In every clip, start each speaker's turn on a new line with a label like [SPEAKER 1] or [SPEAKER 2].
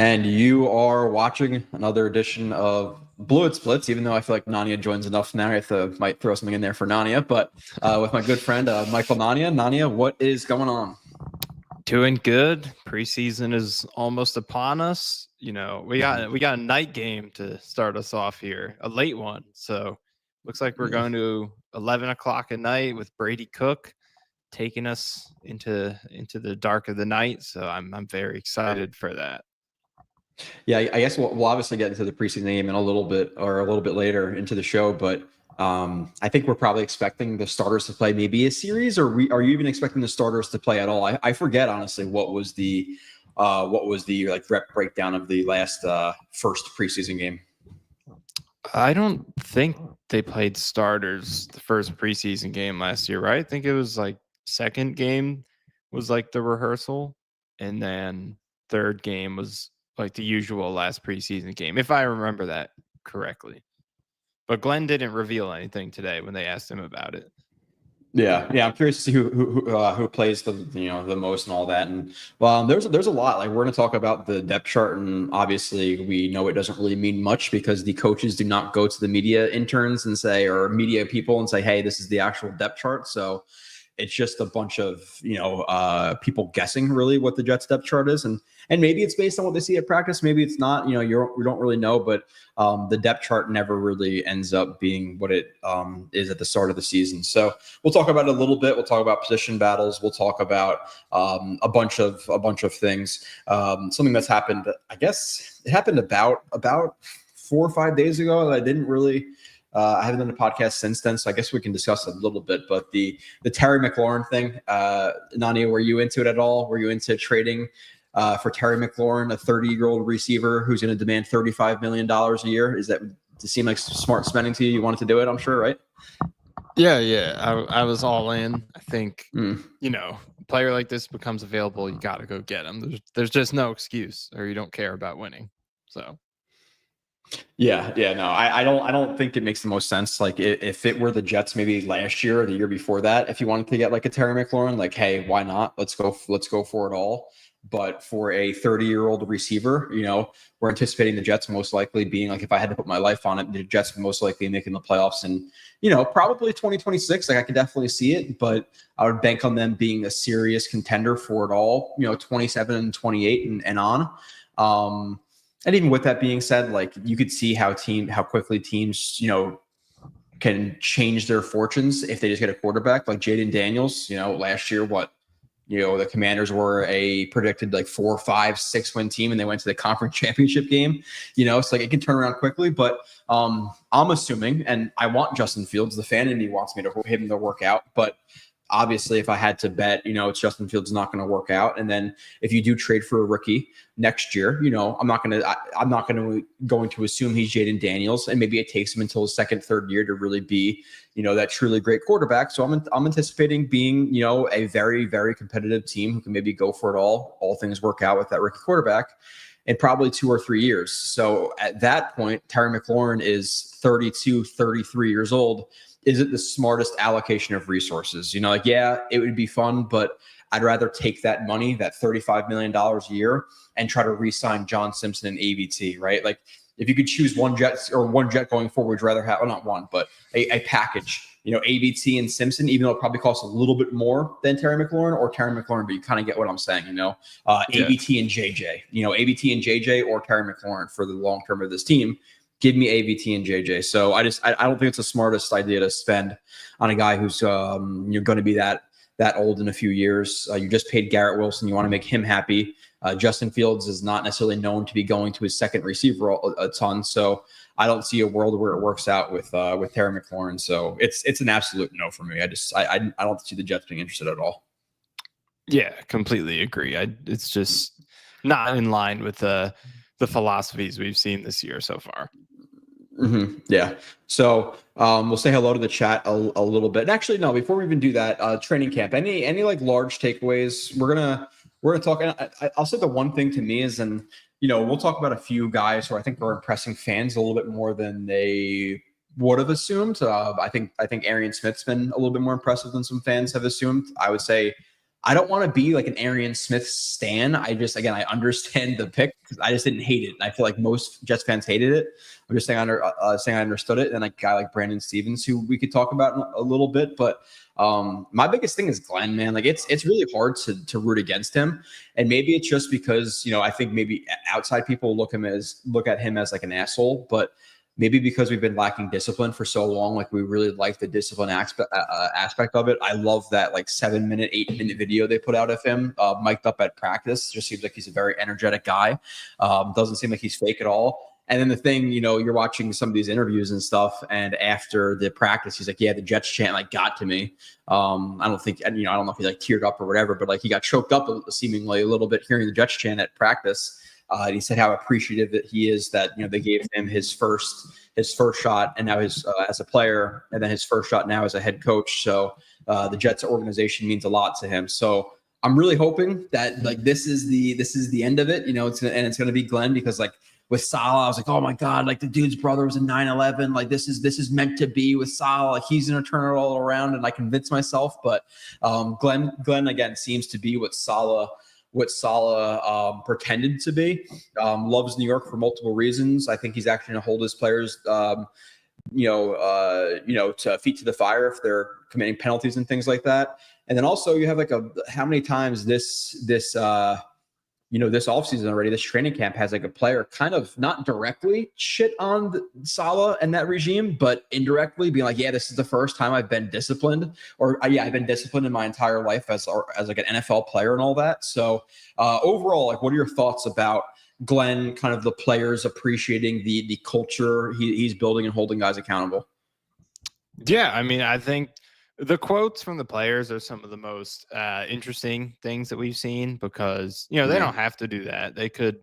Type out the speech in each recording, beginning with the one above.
[SPEAKER 1] And you are watching another edition of Blue Splits, even though I feel like Nania joins enough now. Might throw something in there for Nania, but with my good friend Michael Nania. Nania, what is going on?
[SPEAKER 2] Doing good. Preseason is almost upon us. We got a night game to start us off here, a late one. So looks like we're going to 11 o'clock at night with Brady Cook taking us into the dark of the night. So I'm very excited for that.
[SPEAKER 1] Yeah, I guess we'll obviously get into the preseason game in a little bit later into the show, but I think we're probably expecting the starters to play maybe a series, or are you even expecting the starters to play at all? I forget honestly what was the like rep breakdown of the last first preseason game.
[SPEAKER 2] I don't think they played starters the first preseason game last year, right? I think it was like second game was like the rehearsal, and then third game was like the usual last preseason game, if I remember that correctly. But Glenn didn't reveal anything today when they asked him about it.
[SPEAKER 1] Yeah. I'm curious to see who plays the most and all that. And there's a lot. Like we're going to talk about the depth chart, and obviously we know it doesn't really mean much because the coaches do not go to the media interns and say, or media people and say, hey, this is the actual depth chart. So it's just a bunch of people guessing really what the Jets depth chart is, and maybe it's based on what they see at practice, maybe it's not. We don't really know, but the depth chart never really ends up being what it is at the start of the season. So we'll talk about it a little bit. We'll talk about position battles. We'll talk about a bunch of things. Something that's happened, I guess it happened about 4 or 5 days ago, and I didn't really. I haven't done a podcast since then, so I guess we can discuss it a little bit. But the Terry McLaurin thing, Nania, were you into it at all? Were you into trading for Terry McLaurin, a 30-year-old receiver who's going to demand $35 million a year? Does it seem like smart spending to you? You wanted to do it, I'm sure, right?
[SPEAKER 2] Yeah. I was all in. I think, a player like this becomes available, you got to go get him. There's just no excuse, or you don't care about winning. So.
[SPEAKER 1] Yeah, no, I don't think it makes the most sense. Like if it were the Jets, maybe last year or the year before that, if you wanted to get like a Terry McLaurin, like, hey, why not? Let's go for it all. But for a 30-year-old receiver, we're anticipating the Jets most likely being like, if I had to put my life on it, the Jets most likely making the playoffs and, probably 2026. Like I could definitely see it, but I would bank on them being a serious contender for it all, 27 and 28 and on. And even with that being said, like you could see how quickly teams, can change their fortunes if they just get a quarterback like Jaden Daniels. Last year, the Commanders were a predicted like 4, 5, 6 win team, and they went to the conference championship game. So like it can turn around quickly. But I'm assuming, and I want Justin Fields. The fan in me wants me to him to work out, but obviously, if I had to bet, it's Justin Fields not going to work out. And then if you do trade for a rookie next year, I'm not going to assume he's Jaden Daniels, and maybe it takes him until his second, third year to really be, that truly great quarterback. So I'm anticipating being, a very, very competitive team who can maybe go for it all things work out with that rookie quarterback in probably 2 or 3 years. So at that point, Terry McLaurin is 32, 33 years old. Is it the smartest allocation of resources? It would be fun, but I'd rather take that money, that $35 million a year, and try to re-sign John Simpson and AVT, right? Like if you could choose one jet going forward, would you rather have, well, not one, but a package, AVT and Simpson, even though it probably costs a little bit more than Terry McLaurin, or Terry McLaurin, but you kind of get what I'm saying, AVT and JJ, AVT and JJ or Terry McLaurin for the long term of this team. Give me AVT and JJ. So I don't think it's the smartest idea to spend on a guy who's you're going to be that old in a few years. You just paid Garrett Wilson. You want to make him happy. Justin Fields is not necessarily known to be going to his second receiver a ton. So I don't see a world where it works out with Terry McLaurin. So it's an absolute no for me. I don't see the Jets being interested at all.
[SPEAKER 2] Yeah, completely agree. It's just not in line with the philosophies we've seen this year so far.
[SPEAKER 1] Mm-hmm. Yeah. So we'll say hello to the chat a little bit. And actually, no, before we even do that, training camp, any like large takeaways? We're gonna talk. I'll say the one thing to me is, and we'll talk about a few guys who I think are impressing fans a little bit more than they would have assumed. I think Arian Smith's been a little bit more impressive than some fans have assumed. I would say I don't want to be like an Arian Smith stan. I understand the pick because I just didn't hate it. I feel like most Jets fans hated it. I'm just saying I understood it. And like a guy like Brandon Stevens, who we could talk about a little bit, but my biggest thing is Glenn, man. Like it's really hard to root against him, and maybe it's just because I think maybe outside people look at him as like an asshole, but maybe because we've been lacking discipline for so long, like we really like the discipline aspect of it. I love that like 7-minute, 8-minute video they put out of him, mic'd up at practice. Just seems like he's a very energetic guy. Doesn't seem like he's fake at all. And then the thing, you're watching some of these interviews and stuff, and after the practice, he's like, "Yeah, the Jets chant like got to me." I don't know if he like teared up or whatever, but like he got choked up seemingly a little bit hearing the Jets chant at practice. And he said how appreciative that he is that they gave him his first shot, and now his as a player, and then his first shot now as a head coach. So the Jets organization means a lot to him. So I'm really hoping that like this is the end of it. It's going to be Glenn, because like with Salah, I was like, oh my God, like the dude's brother was in 9/11. Like this is meant to be with Salah. Like he's going to turn it all around, and I convinced myself. But Glenn again seems to be what Salah pretended to be. Loves New York for multiple reasons. I think he's actually going to hold his players, to feet to the fire if they're committing penalties and things like that. And then also you have like how many times this offseason already, this training camp has like a player kind of not directly shit on Salah and that regime, but indirectly being like, yeah, this is the first time I've been disciplined, or I've been disciplined in my entire life as like an NFL player and all that. So overall, like, what are your thoughts about Glenn, kind of the players appreciating the culture he's building and holding guys accountable?
[SPEAKER 2] Yeah, I mean, I think the quotes from the players are some of the most interesting things that we've seen, because, they don't have to do that. They could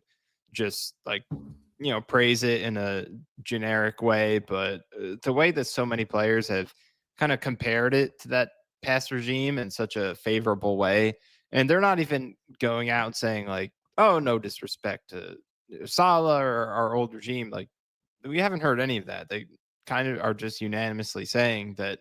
[SPEAKER 2] just like, praise it in a generic way. But the way that so many players have kind of compared it to that past regime in such a favorable way, and they're not even going out and saying like, oh, no disrespect to Salah or our old regime. Like, we haven't heard any of that. They kind of are just unanimously saying that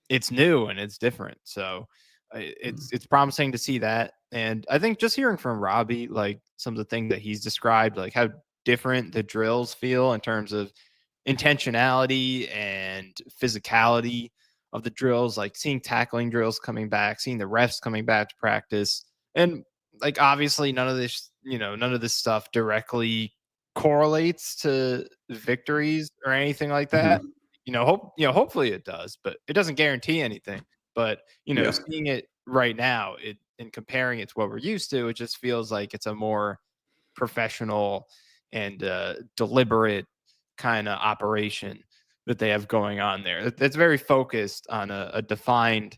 [SPEAKER 2] it's new and it's different. So it's promising to see that. And I think just hearing from Robbie, like some of the things that he's described, like how different the drills feel in terms of intentionality and physicality of the drills, like seeing tackling drills coming back, seeing the refs coming back to practice. And like, obviously none of this stuff directly correlates to victories or anything like that. Hopefully it does, but it doesn't guarantee anything. But seeing it right now, and comparing it to what we're used to, it just feels like it's a more professional and deliberate kind of operation that they have going on there. That's very focused on a defined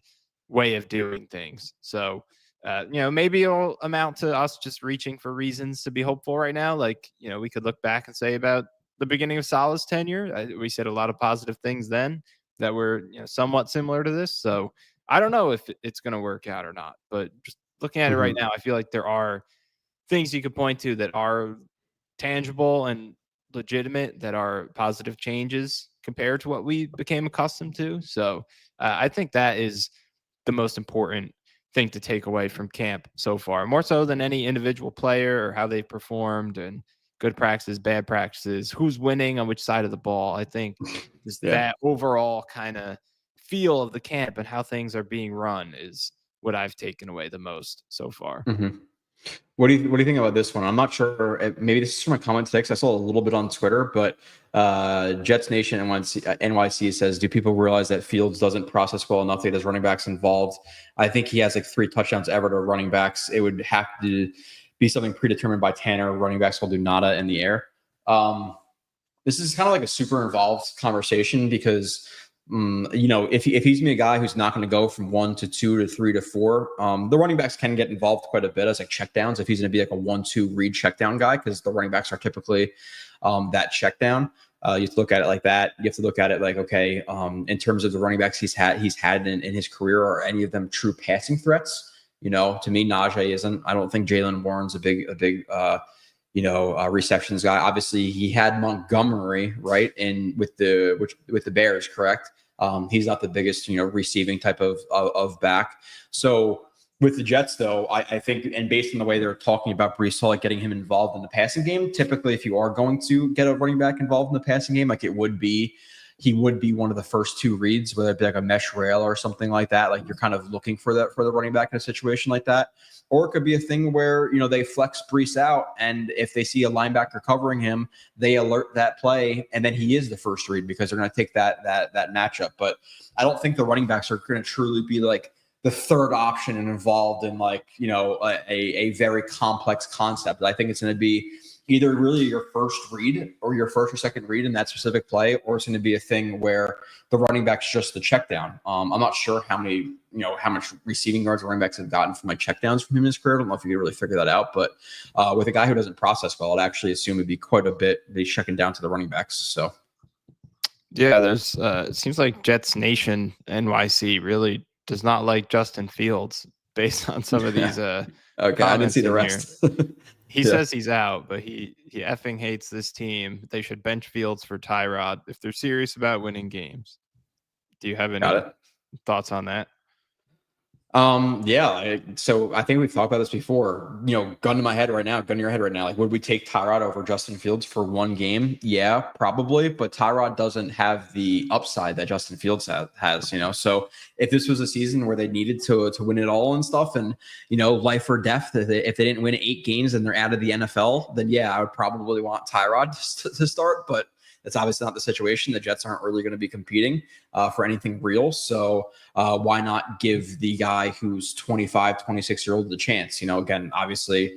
[SPEAKER 2] way of doing things. So maybe it'll amount to us just reaching for reasons to be hopeful right now. Like, we could look back and say about the beginning of Salah's tenure, we said a lot of positive things then that were somewhat similar to this. So I don't know if it's going to work out or not, but just looking at it right now, I feel like there are things you could point to that are tangible and legitimate, that are positive changes compared to what we became accustomed to. So I think that is the most important thing to take away from camp so far, more so than any individual player or how they performed and good practices, bad practices, who's winning on which side of the ball. I think just that overall kind of feel of the camp and how things are being run is what I've taken away the most so far.
[SPEAKER 1] Mm-hmm. What do you think about this one? I'm not sure. Maybe this is from a comment today, 'cause I saw a little bit on Twitter, but Jets Nation NYC says, do people realize that Fields doesn't process well enough that he has running backs involved? I think he has like 3 touchdowns ever to running backs. It would have to be something predetermined by Tanner. Running backs will do nada in the air. This is kind of like a super involved conversation, because if he's me a guy who's not going to go from 1 to 2 to 3 to 4, the running backs can get involved quite a bit as like checkdowns. If he's going to be like a 1-2 read checkdown guy, because the running backs are typically that checkdown. You have to look at it like that. You have to look at it like, okay, in terms of the running backs he's had in his career, are any of them true passing threats? To me, Najee isn't. I don't think Jalen Warren's a big receptions guy. Obviously, he had Montgomery, right, and with the Bears, correct. He's not the biggest, receiving type of back. So With the Jets, though, I think, and based on the way they're talking about Breece Hall, like getting him involved in the passing game, typically, if you are going to get a running back involved in the passing game, like he would be one of the first two reads, whether it be like a mesh rail or something like that. Like you're kind of looking for that for the running back in a situation like that. Or it could be a thing where, they flex Breece out, and if they see a linebacker covering him, they alert that play, and then he is the first read because they're going to take that matchup. But I don't think the running backs are going to truly be like the third option and involved in a very complex concept. I think it's going to be either really your first read or your first or second read in that specific play, or it's going to be a thing where the running back's just the check down. I'm not sure how much receiving yards the running backs have gotten from checkdowns from him in his career. I don't know if you can really figure that out, but with a guy who doesn't process well, I'd actually assume it'd be quite a bit they checking down to the running backs. So
[SPEAKER 2] yeah, there's it seems like Jets Nation NYC really does not like Justin Fields based on some of these
[SPEAKER 1] okay, I didn't see the rest.
[SPEAKER 2] He says he's out, but he effing hates this team. They should bench Fields for Tyrod if they're serious about winning games. Do you have any thoughts on that?
[SPEAKER 1] Yeah. So I think we've talked about this before. Gun to your head right now. Like, would we take Tyrod over Justin Fields for one game? Yeah, probably. But Tyrod doesn't have the upside that Justin Fields has. So if this was a season where they needed to win it all and stuff, and life or death, if they didn't win 8 games and they're out of the NFL, then yeah, I would probably want Tyrod to start. But that's obviously not the situation. The Jets aren't really going to be competing for anything real. So why not give the guy who's 25, 26-year-old the chance? Again, obviously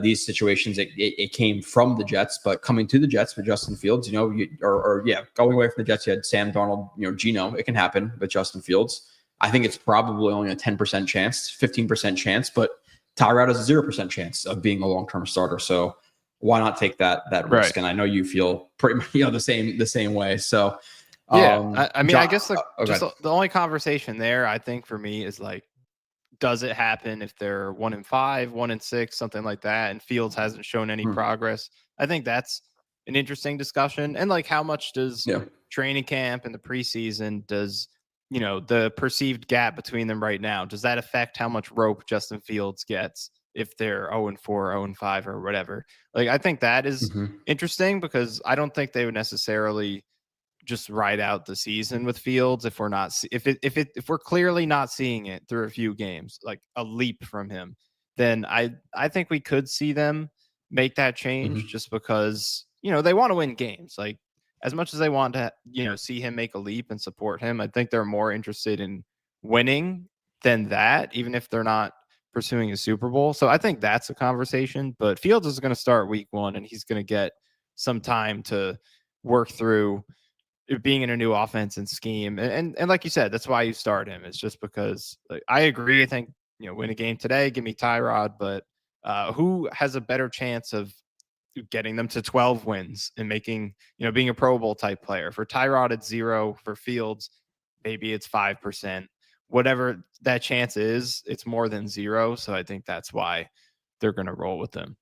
[SPEAKER 1] these situations, it came from the Jets, but coming to the Jets with Justin Fields, going away from the Jets, you had Sam Darnold, Geno. It can happen with Justin Fields. I think it's probably only a 10% chance, 15% chance, but Tyrod has a 0% chance of being a long-term starter. So why not take that risk?
[SPEAKER 2] Right.
[SPEAKER 1] And I know you feel pretty the same way. So
[SPEAKER 2] yeah, I mean, I guess the only conversation there, I think for me, is like, does it happen if they're 1-5, 1-6, something like that, and Fields hasn't shown any progress? I think that's an interesting discussion. And like, how much does training camp and the preseason, does the perceived gap between them right now, does that affect how much rope Justin Fields gets if they're 0-4, 0-5, or whatever? Like, I think that is interesting, because I don't think they would necessarily just ride out the season with Fields if we're not if we're clearly not seeing it through a few games, like a leap from him. Then I think we could see them make that change, just because they want to win games. Like, as much as they want to see him make a leap and support him, I think they're more interested in winning than that, even if they're not pursuing a Super Bowl. So I think that's a conversation. But Fields is going to start week 1, and he's going to get some time to work through being in a new offense and scheme. And like you said, that's why you start him. It's just because, like, I agree. I think, win a game today, give me Tyrod, but who has a better chance of getting them to 12 wins and making, being a Pro Bowl type player? For Tyrod, it's 0. For Fields, maybe it's 5%. Whatever that chance is, it's more than 0. So I think that's why they're going to roll with them.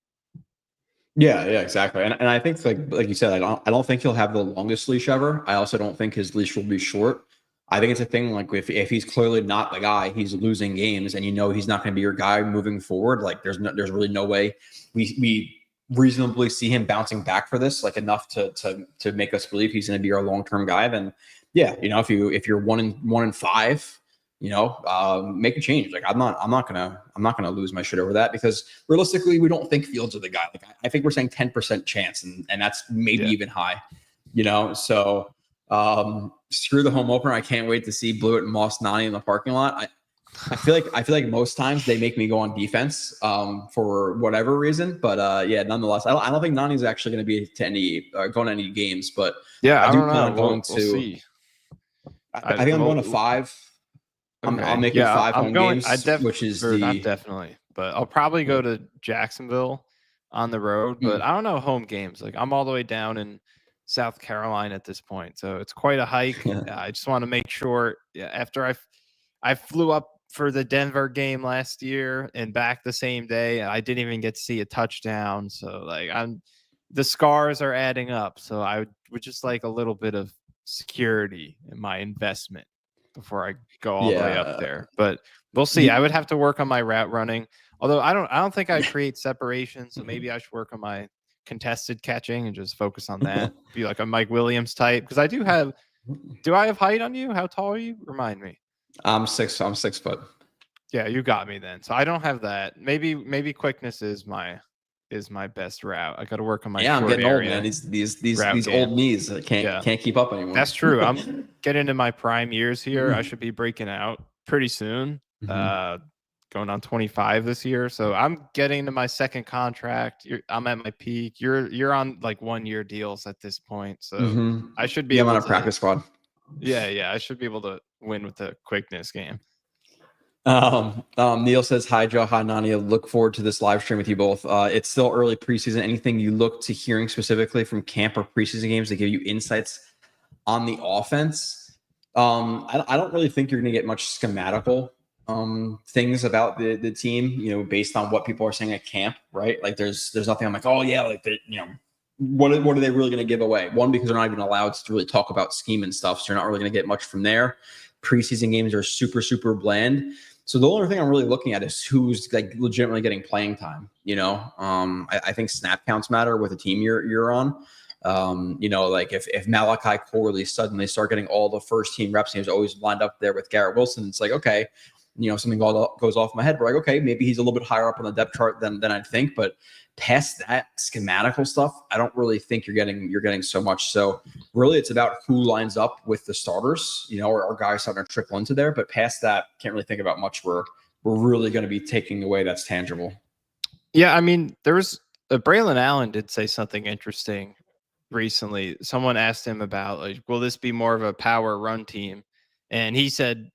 [SPEAKER 1] Yeah, exactly. And I think like you said, I don't think he'll have the longest leash ever. I also don't think his leash will be short. I think it's a thing like if he's clearly not the guy, he's losing games, and he's not going to be your guy moving forward. Like there's really no way we reasonably see him bouncing back for this, like enough to make us believe he's going to be our long-term guy. Then yeah, if you're 1-5, make a change. Like I'm not gonna lose my shit over that, because realistically, we don't think Fields are the guy. Like I think we're saying 10% chance, and that's maybe even high. So screw the home opener. I can't wait to see Blewett and Moss Nani in the parking lot. I feel like most times they make me go on defense for whatever reason, but nonetheless, I don't think Nani's actually going to be going to any games, but
[SPEAKER 2] yeah, I
[SPEAKER 1] don't
[SPEAKER 2] know.
[SPEAKER 1] plan on going
[SPEAKER 2] we'll see.
[SPEAKER 1] I think I'm going to 5.
[SPEAKER 2] Okay.
[SPEAKER 1] I'm making 5 home games, which is
[SPEAKER 2] not definitely, but I'll probably go to Jacksonville on the road. But I don't know home games. Like, I'm all the way down in South Carolina at this point, so it's quite a hike. I just want to make sure. Yeah, after I flew up for the Denver game last year and back the same day, I didn't even get to see a touchdown. So like the scars are adding up. So I would just like a little bit of security in my investment. before I go all the way up
[SPEAKER 1] Yeah.
[SPEAKER 2] there. But we'll see. I would have to work on my route running. Although I don't think I create separation, so maybe I should work on my contested catching and just focus on that. Be like a Mike Williams type because I do have. Do I have height on you? How tall are you? Remind me.
[SPEAKER 1] I'm 6 foot.
[SPEAKER 2] Yeah, you got me then. So I don't have that. Maybe quickness is my best route. I got to work on my
[SPEAKER 1] Yeah, I'm
[SPEAKER 2] short
[SPEAKER 1] getting old,
[SPEAKER 2] area
[SPEAKER 1] man. These
[SPEAKER 2] route
[SPEAKER 1] old
[SPEAKER 2] game.
[SPEAKER 1] knees can't
[SPEAKER 2] Yeah.
[SPEAKER 1] can't keep up anymore.
[SPEAKER 2] That's true. I'm getting into my prime years here. I should be breaking out pretty soon. Going on 25 this year. So I'm getting to my second contract. I'm at my peak. You're on like 1-year deals at this point. So I should be
[SPEAKER 1] I'm
[SPEAKER 2] able
[SPEAKER 1] on a
[SPEAKER 2] to
[SPEAKER 1] practice squad.
[SPEAKER 2] Yeah, I should be able to win with the quickness game.
[SPEAKER 1] Neil says, hi, Joe. Hi, Nania. Look forward to this live stream with you both. It's still early preseason. Anything you look to hearing specifically from camp or preseason games that give you insights on the offense? I don't really think you're going to get much schematical things about the team, based on what people are saying at camp, right? Like there's nothing I'm like, oh yeah, like what are they really going to give away? One, because they're not even allowed to really talk about scheme and stuff. So you're not really going to get much from there. Preseason games are super, super bland. So the only thing I'm really looking at is who's like legitimately getting playing time. I think snap counts matter with the team you're on. Like if Malachi Corley suddenly start getting all the first team reps and he was always lined up there with Garrett Wilson, it's like, okay, something goes off my head. We're like, okay, maybe he's a little bit higher up on the depth chart than I'd think, but past that schematical stuff, I don't really think you're getting so much. So really it's about who lines up with the starters, or guys starting to trickle into there. But past that, can't really think about much where we're really going to be taking away that's tangible.
[SPEAKER 2] Yeah, I mean, there was Braylon Allen did say something interesting recently. Someone asked him about like, will this be more of a power run team? And he said,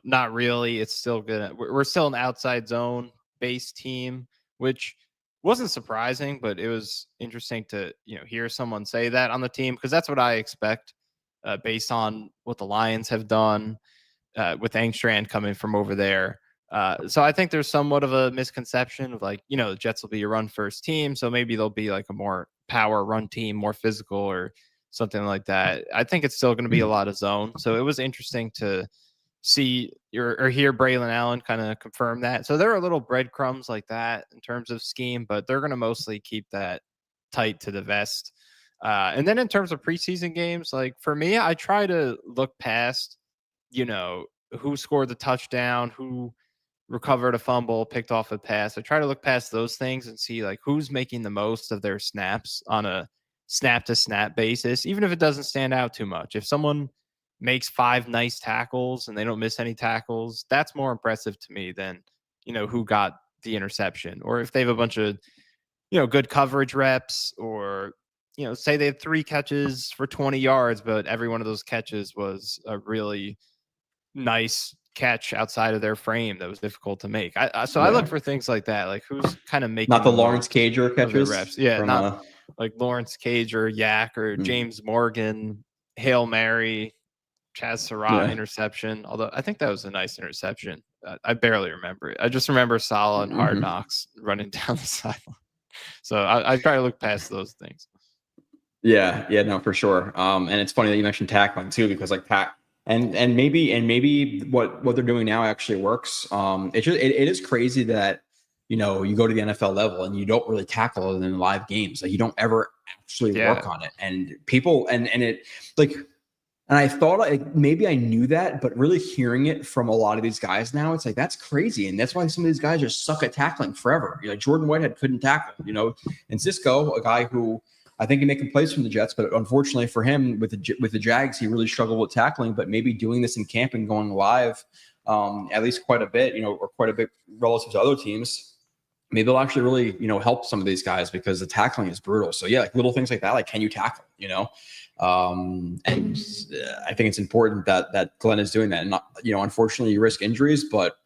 [SPEAKER 2] not really. It's still we're still an outside zone based team, which wasn't surprising, but it was interesting to hear someone say that on the team because that's what I expect based on what the Lions have done with Angstrand coming from over there. So I think there's somewhat of a misconception of like, the Jets will be a run first team. So maybe they'll be like a more power run team, more physical or something like that. I think it's still going to be a lot of zone. So it was interesting to see or hear Braylon Allen kind of confirm that. So there are little breadcrumbs like that in terms of scheme, but they're going to mostly keep that tight to the vest. And then in terms of preseason games, like for me, I try to look past, who scored the touchdown, who recovered a fumble, picked off a pass. I try to look past those things and see like who's making the most of their snaps on a snap to snap basis, even if it doesn't stand out too much. If someone makes 5 nice tackles and they don't miss any tackles, that's more impressive to me than, who got the interception. Or if they have a bunch of, good coverage reps or, say they had 3 catches for 20 yards, but every one of those catches was a really nice catch outside of their frame that was difficult to make. I look for things like that, like who's kind of making
[SPEAKER 1] not the Lawrence Cager catches.
[SPEAKER 2] Reps. Yeah, not like Lawrence Cager, Yak, or James Morgan, Hail Mary, Chaz Surratt interception. Although I think that was a nice interception. I barely remember it. I just remember Salah and Hard Knocks running down the sideline. So I try to look past those things.
[SPEAKER 1] Yeah, no, for sure. And it's funny that you mentioned tackling too, because like and maybe what they're doing now actually works. It is crazy that you go to the NFL level and you don't really tackle it in live games. Like you don't ever actually work on it, and people and it like. And I thought maybe I knew that, but really hearing it from a lot of these guys now, it's like, that's crazy. And that's why some of these guys just suck at tackling forever. Jordan Whitehead couldn't tackle, and Cisco, a guy who I think he making plays from the Jets, but unfortunately for him with the Jags, he really struggled with tackling, but maybe doing this in camp and going live at least quite a bit, or quite a bit relative to other teams, maybe it'll actually really, help some of these guys because the tackling is brutal. So yeah, like little things like that, like can you tackle, and I think it's important that Glenn is doing that. And not, unfortunately, you risk injuries, but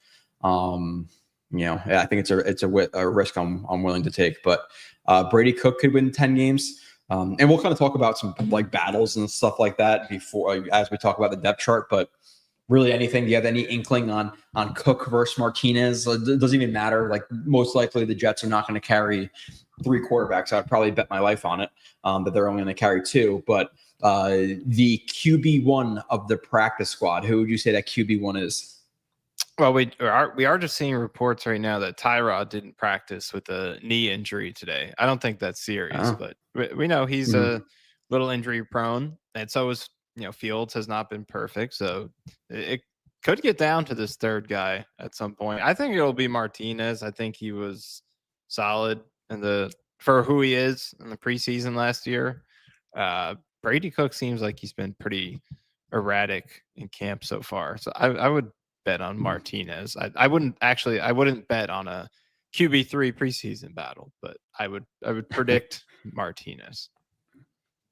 [SPEAKER 1] I think it's a risk I'm willing to take. But Brady Cook could win 10 games, and we'll kind of talk about some like battles and stuff like that before as we talk about the depth chart. But really, anything? Do you have any inkling on Cook versus Martinez? It doesn't even matter. Like most likely, the Jets are not going to carry 3 quarterbacks. I'd probably bet my life on it that they're only going to carry 2. But the QB1 of the practice squad. Who would you say that QB1 is?
[SPEAKER 2] Well, we are just seeing reports right now that Tyrod didn't practice with a knee injury today. I don't think that's serious, but we know he's a little injury prone, and so is Fields has not been perfect, so it could get down to this third guy at some point. I think it'll be Martinez. I think he was solid for who he is in the preseason last year. Brady Cook seems like he's been pretty erratic in camp so far, so I would bet on Martinez. I wouldn't bet on a QB3 preseason battle, but I would predict Martinez.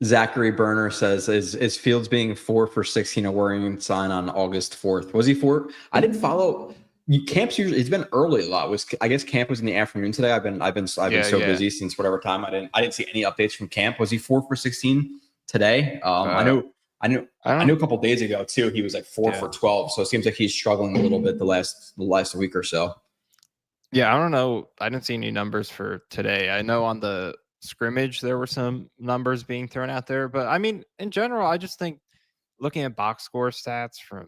[SPEAKER 1] Zachary Berner says, is Fields being 4 for 16 a worrying sign on August 4th? Was he 4? I didn't follow camps. Usually it's been early a lot. I guess camp was in the afternoon today. I've been so busy since whatever time. I didn't see any updates from camp. Was he 4 for 16 today? I knew a couple days ago too. He was like 4 for 12. So it seems like he's struggling a little bit the last week or so.
[SPEAKER 2] Yeah, I don't know. I didn't see any numbers for today. I know on the scrimmage there were some numbers being thrown out there, but I mean, in general, I just think looking at box score stats from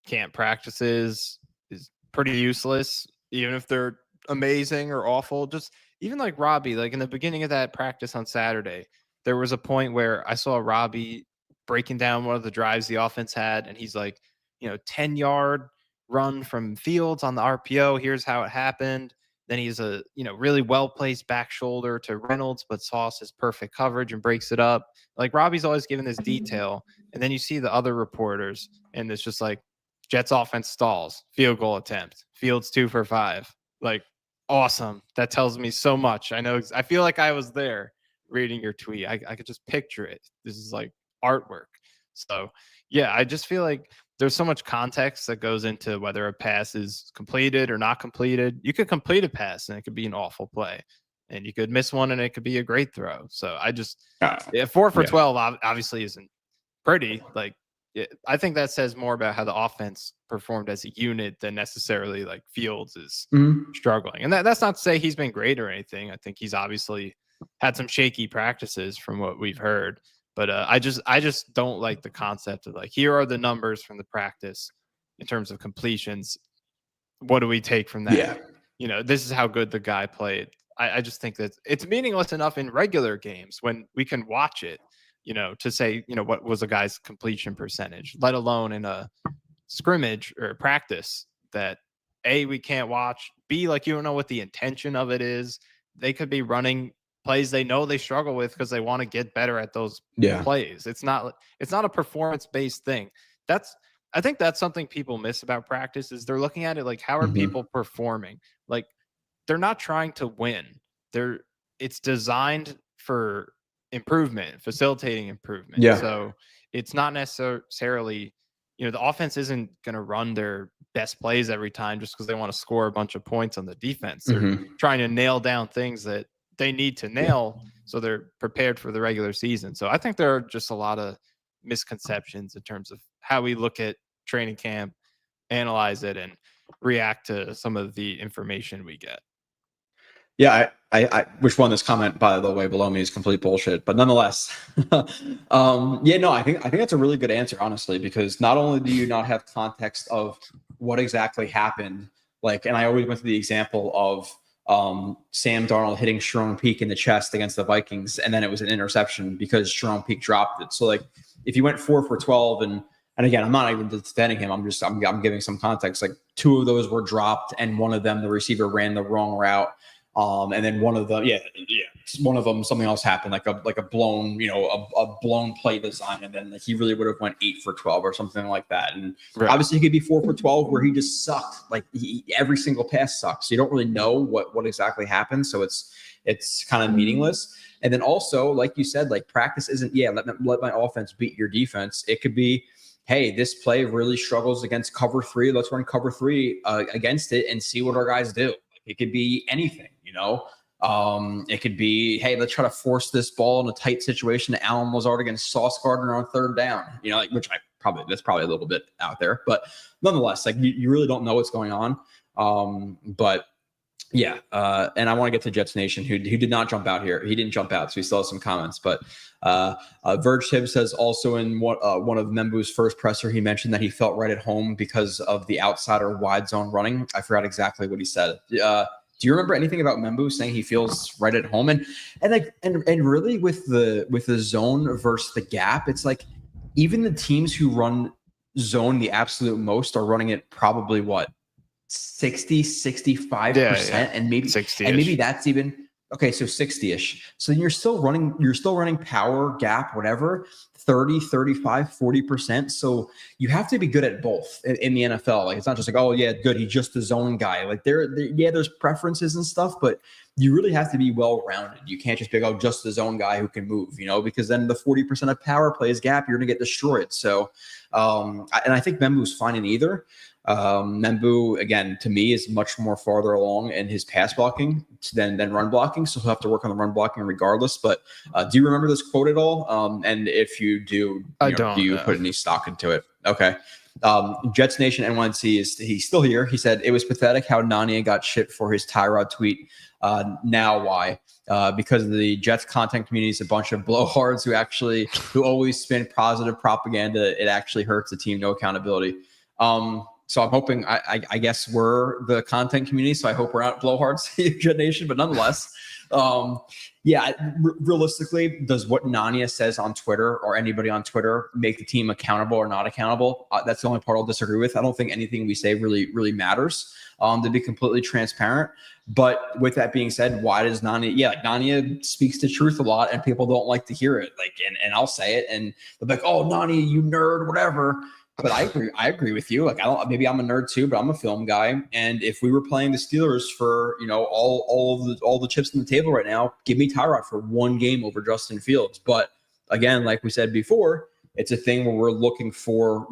[SPEAKER 2] camp practices is pretty useless, even if they're amazing or awful. Just even like Robbie, like in the beginning of that practice on Saturday, there was a point where I saw Robbie breaking down one of the drives the offense had, and he's like, 10-yard run from Fields on the RPO. Here's how it happened. Then he's a really well-placed back shoulder to Reynolds, but Sauce has perfect coverage and breaks it up. Like Robbie's always given this detail, and then you see the other reporters, and it's just like Jets offense stalls, field goal attempt, Fields 2 for 5. Like, awesome. That tells me so much. I feel like I was there reading your tweet. I could just picture it. This is like artwork. So yeah, I just feel like there's so much context that goes into whether a pass is completed or not completed. You could complete a pass and it could be an awful play, and you could miss one and it could be a great throw. So I just 4 for 12 obviously isn't pretty. Like I think that says more about how the offense performed as a unit than necessarily like Fields is struggling. And that's not to say he's been great or anything. I think he's obviously had some shaky practices from what we've heard. But I just don't like the concept of like, here are the numbers from the practice in terms of completions. What do we take from that? Yeah. This is how good the guy played. I just think that it's meaningless enough in regular games when we can watch it, to say, what was a guy's completion percentage, let alone in a scrimmage or practice that A, we can't watch. B, like, you don't know what the intention of it is. They could be running plays they know they struggle with because they want to get better at those plays. It's not a performance-based thing. I think that's something people miss about practice is they're looking at it like, how are people performing? Like, they're not trying to win. It's designed for improvement, facilitating improvement.
[SPEAKER 1] Yeah.
[SPEAKER 2] So it's not necessarily, the offense isn't going to run their best plays every time just because they want to score a bunch of points on the defense. They're trying to nail down things that they need to nail so they're prepared for the regular season. So I think there are just a lot of misconceptions in terms of how we look at training camp, analyze it, and react to some of the information we get.
[SPEAKER 1] Yeah, I which one this comment, by the way, below me is complete bullshit, but nonetheless, I think that's a really good answer, honestly, because not only do you not have context of what exactly happened, like, and I always went to the example of Sam Darnold hitting Sharon Peak in the chest against the Vikings, and then it was an interception because Sharon Peak dropped it. So, like, if you went 4 for 12, and again, I'm not even defending him, I'm giving some context. Like, 2 of those were dropped, and one of them the receiver ran the wrong route. And then one of them, something else happened, like a blown, a blown play design. And then he really would have went 8 for 12 or something like that. And obviously he could be 4 for 12 where he just sucked. Like every single pass sucks. So you don't really know what exactly happened. So it's kind of meaningless. And then also, like you said, like practice isn't, let my offense beat your defense. It could be, hey, this play really struggles against cover 3. Let's run cover 3 against it and see what our guys do. It could be anything, it could be, hey, let's try to force this ball in a tight situation to Allen Lazard against Sauce Gardner on 3rd down, which that's probably a little bit out there, but nonetheless, like you really don't know what's going on. But Yeah, and I want to get to Jets Nation, who did not jump out here. He didn't jump out, so he still has some comments. But Verge Tibbs says also in one of Membu's first presser, he mentioned that he felt right at home because of the outsider wide zone running. I forgot exactly what he said. Do you remember anything about Membu saying he feels right at home? And really with the zone versus the gap, it's like even the teams who run zone the absolute most are running it probably what? 65%, and maybe
[SPEAKER 2] 60-ish.
[SPEAKER 1] that's even okay. So 60-ish. So you're still running power, gap, whatever, 30, 35, 40%. So you have to be good at both in the NFL. Like, it's not just like, oh yeah, good, he's just a zone guy. Like there's preferences and stuff, but you really have to be well-rounded. You can't just be like, oh, just the zone guy who can move, because then the 40% of power plays gap, you're going to get destroyed. So, and I think Membu's fine in either. Membu, again, to me, is much more farther along in his pass blocking than run blocking, so he'll have to work on the run blocking regardless. But do you remember this quote at all? And if you do, do you put any stock into it? Okay. Jets Nation NYC he's still here. He said it was pathetic how Nania got shit for his Tyrod tweet. Now why? Because the Jets content community is a bunch of blowhards who always spin positive propaganda. It actually hurts the team. No accountability. So I'm hoping, I guess we're the content community, so I hope we're not blowhards, Jet Nation, but nonetheless, realistically, does what Nania says on Twitter or anybody on Twitter make the team accountable or not accountable? That's the only part I'll disagree with. I don't think anything we say really matters, to be completely transparent. But with that being said, why does Nania? Yeah, Nania speaks the truth a lot, and people don't like to hear it. And I'll say it, and they're like, "Oh, Nania, you nerd, whatever." But I agree with you. Like, maybe I'm a nerd too, but I'm a film guy. And if we were playing the Steelers for, all the chips on the table right now, give me Tyrod for one game over Justin Fields. But again, like we said before, it's a thing where we're looking for,